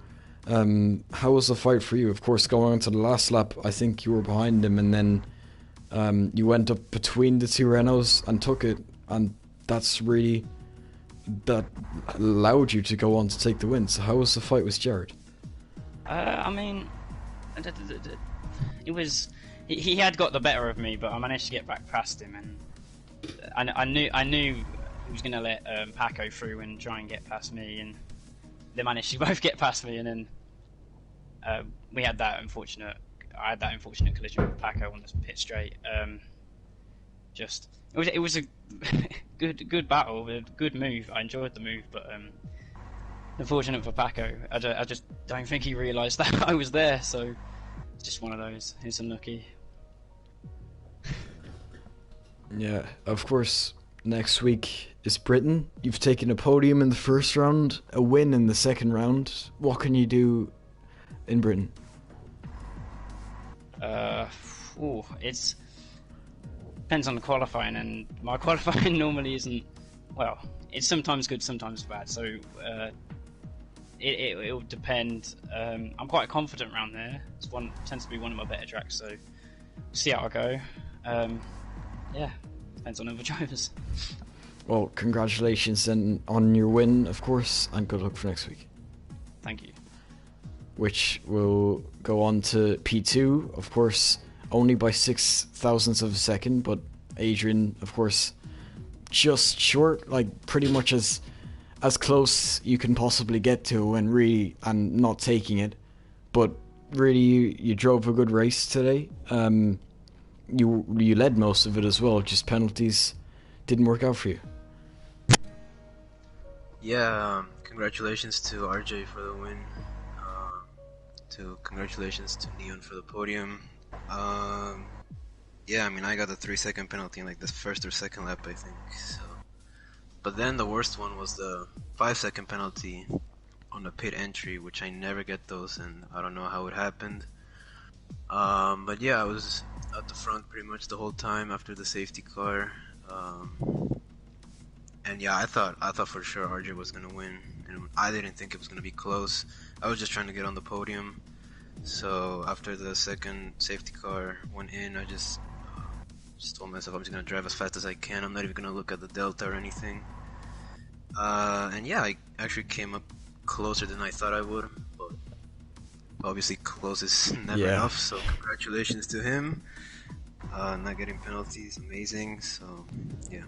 how was the fight for you? Of course, going on to the last lap, I think you were behind him, and then you went up between the two Renaults and took it, and that allowed you to go on to take the win. So how was the fight with Jared? I mean, it was he had got the better of me, but I managed to get back past him, and I knew he was going to let Paco through and try and get past me, and they managed to both get past me, and then I had that unfortunate collision with Paco on the pit straight. It was a good battle, a good move. I enjoyed the move, but unfortunate for Paco. I just don't think he realised that I was there, so it's just one of those. He's unlucky. Yeah, of course, next week is Britain. You've taken a podium in the first round, a win in the second round. What can you do in Britain? It's depends on the qualifying, and my qualifying normally isn't, well, it's sometimes good, sometimes bad, so it will depend. I'm quite confident around there. Tends to be one of my better tracks, so see how I go. Yeah, depends on other drivers. Well, congratulations then on your win, of course, and good luck for next week. Thank you. Which will go on to P2, of course, only by 6 thousandths of a second, but Adrian, of course, just short, like pretty much as close you can possibly get to, and not taking it. But really, you drove a good race today. You led most of it as well. Just penalties didn't work out for you. Yeah, congratulations to RJ for the win. Congratulations to Neon for the podium. Yeah, I mean, I got the 3-second penalty in like the first or second lap, I think. So, but then the worst one was the 5-second penalty on the pit entry, which I never get those, and I don't know how it happened. But yeah, I was at the front pretty much the whole time after the safety car. And yeah, I thought for sure RJ was gonna win, and I didn't think it was gonna be close. I was just trying to get on the podium. So after the second safety car went in, I just told myself I'm just gonna drive as fast as I can. I'm not even gonna look at the delta or anything. And yeah, I actually came up closer than I thought I would, but obviously close is never enough. So congratulations to him. Not getting penalties, amazing. So yeah.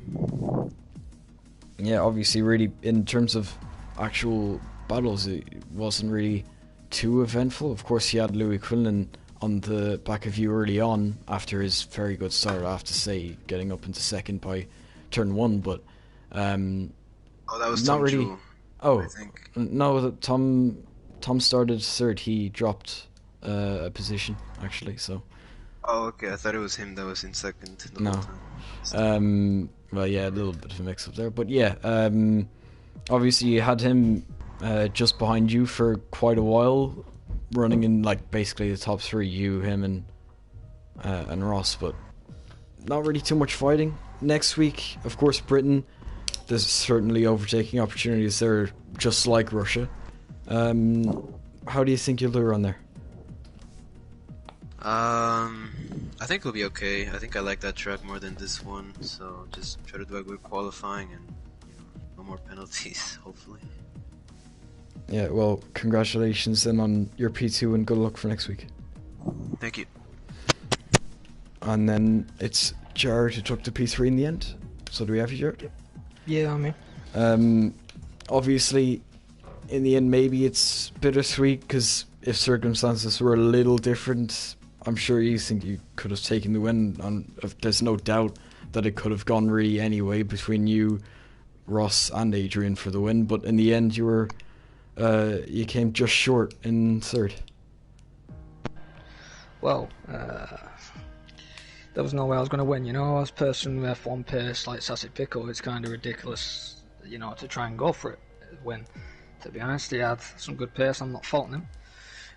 Yeah, obviously, really, in terms of actual battles, it wasn't really too eventful. Of course, he had Louis Quinlan on the back of you early on after his very good start, I have to say, getting up into second by turn 1, but that was not Tom really. Jewell, Oh, I think. no, Tom started third. He dropped a position, actually, so. Oh, okay. I thought it was him that was in second the No. whole time. Well, yeah, a little bit of a mix-up there. But yeah, obviously you had him just behind you for quite a while, running in like basically the top 3, you, him, and Ross, but not really too much fighting. Next week, of course, Britain. There's certainly overtaking opportunities there, just like Russia. How do you think you'll do around there? I think it'll be okay. I think I like that track more than this one, so just try to do a good qualifying and no more penalties, hopefully. Yeah, well, congratulations then on your P2 and good luck for next week. Thank you. And then it's Jared who took the P3 in the end. So do we have you, Jared? Yeah, I mean. Obviously, in the end, maybe it's bittersweet because if circumstances were a little different, I'm sure you think you could have taken the win. And there's no doubt that it could have gone really anyway between you, Ross, and Adrian for the win. But in the end, you came just short in third. Well, there was no way I was going to win, you know. As a person with F1 pace like Sassy Pickle, it's kind of ridiculous, you know, to try and go for it, win. To be honest, he had some good pace, I'm not faulting him.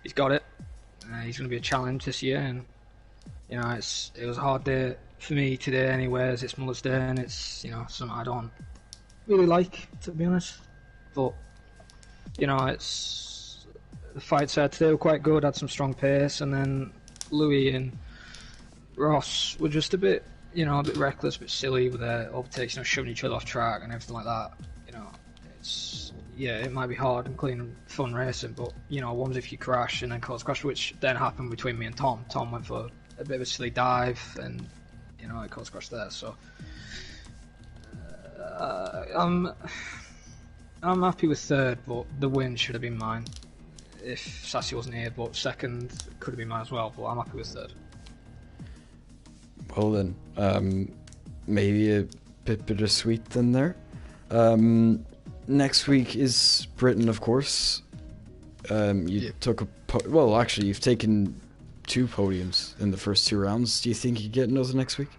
He's got it. He's going to be a challenge this year, and, you know, it was a hard day for me today anyways. It's Mother's Day, and it's, you know, something I don't really like, to be honest. But, you know, the fights I had today were quite good, had some strong pace, and then Louis and Ross were just a bit reckless, a bit silly with their overtakes, you know, shoving each other off track and everything like that. You know, it might be hard and clean and fun racing, but, you know, one's if you crash and then cause crash, which then happened between me and Tom. Tom went for a bit of a silly dive and, you know, it caused crash there. So I'm happy with third, but the win should have been mine if Sassy wasn't here. But second could have been mine as well. But I'm happy with third. Well then, maybe a bit bittersweet then there. Next week is Britain, of course. Took actually, you've taken 2 podiums in the first 2 rounds. Do you think you get another next week?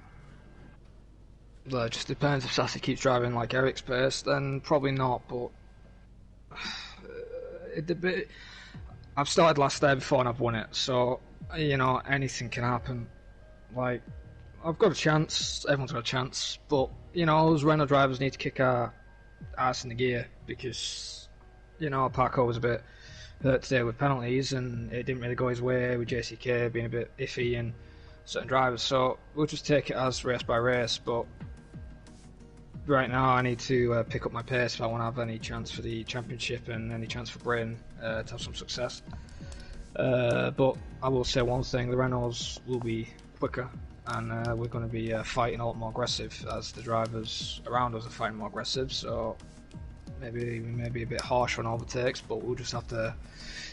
Well, it just depends. If Sassy keeps driving like Eric's pace, then probably not. But I've started last day before and I've won it, so, you know, anything can happen. Like, I've got a chance, everyone's got a chance, but, you know, those Renault drivers need to kick our ass in the gear because, you know, Paco was a bit hurt today with penalties and it didn't really go his way with JCK being a bit iffy and certain drivers, so we'll just take it as race by race. But right now I need to pick up my pace if I want to have any chance for the championship and any chance for Britain to have some success. But I will say one thing, the Renaults will be quicker and we're going to be fighting a lot more aggressive as the drivers around us are fighting more aggressive, so maybe we may be a bit harsh on overtakes, but we'll just have to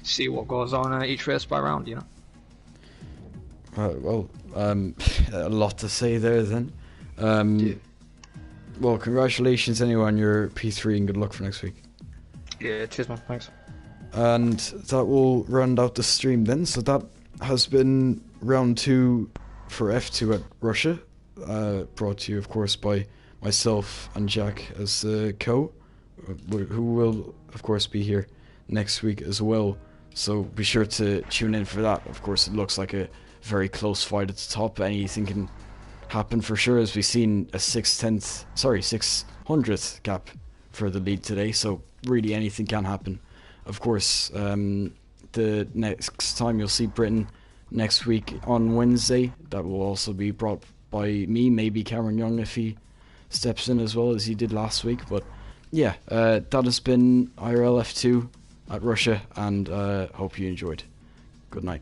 see what goes on each race by round, you know. A lot to say there then. Well, congratulations anyway on your P3 and good luck for next week. Yeah, cheers man, thanks. And that will round out the stream then. So that has been round 2 for F2 at Russia, brought to you of course by myself and Jack as the co, who will of course be here next week as well. So be sure to tune in for that. Of course, it looks like a very close fight at the top. Anything can happen for sure, as we've seen a 600th gap for the lead today. So really anything can happen. Of course, the next time you'll see Britain next week on Wednesday, that will also be brought by me, maybe Cameron Young if he steps in as well as he did last week. But yeah, that has been IRL F2 at Russia, and hope you enjoyed. Good night.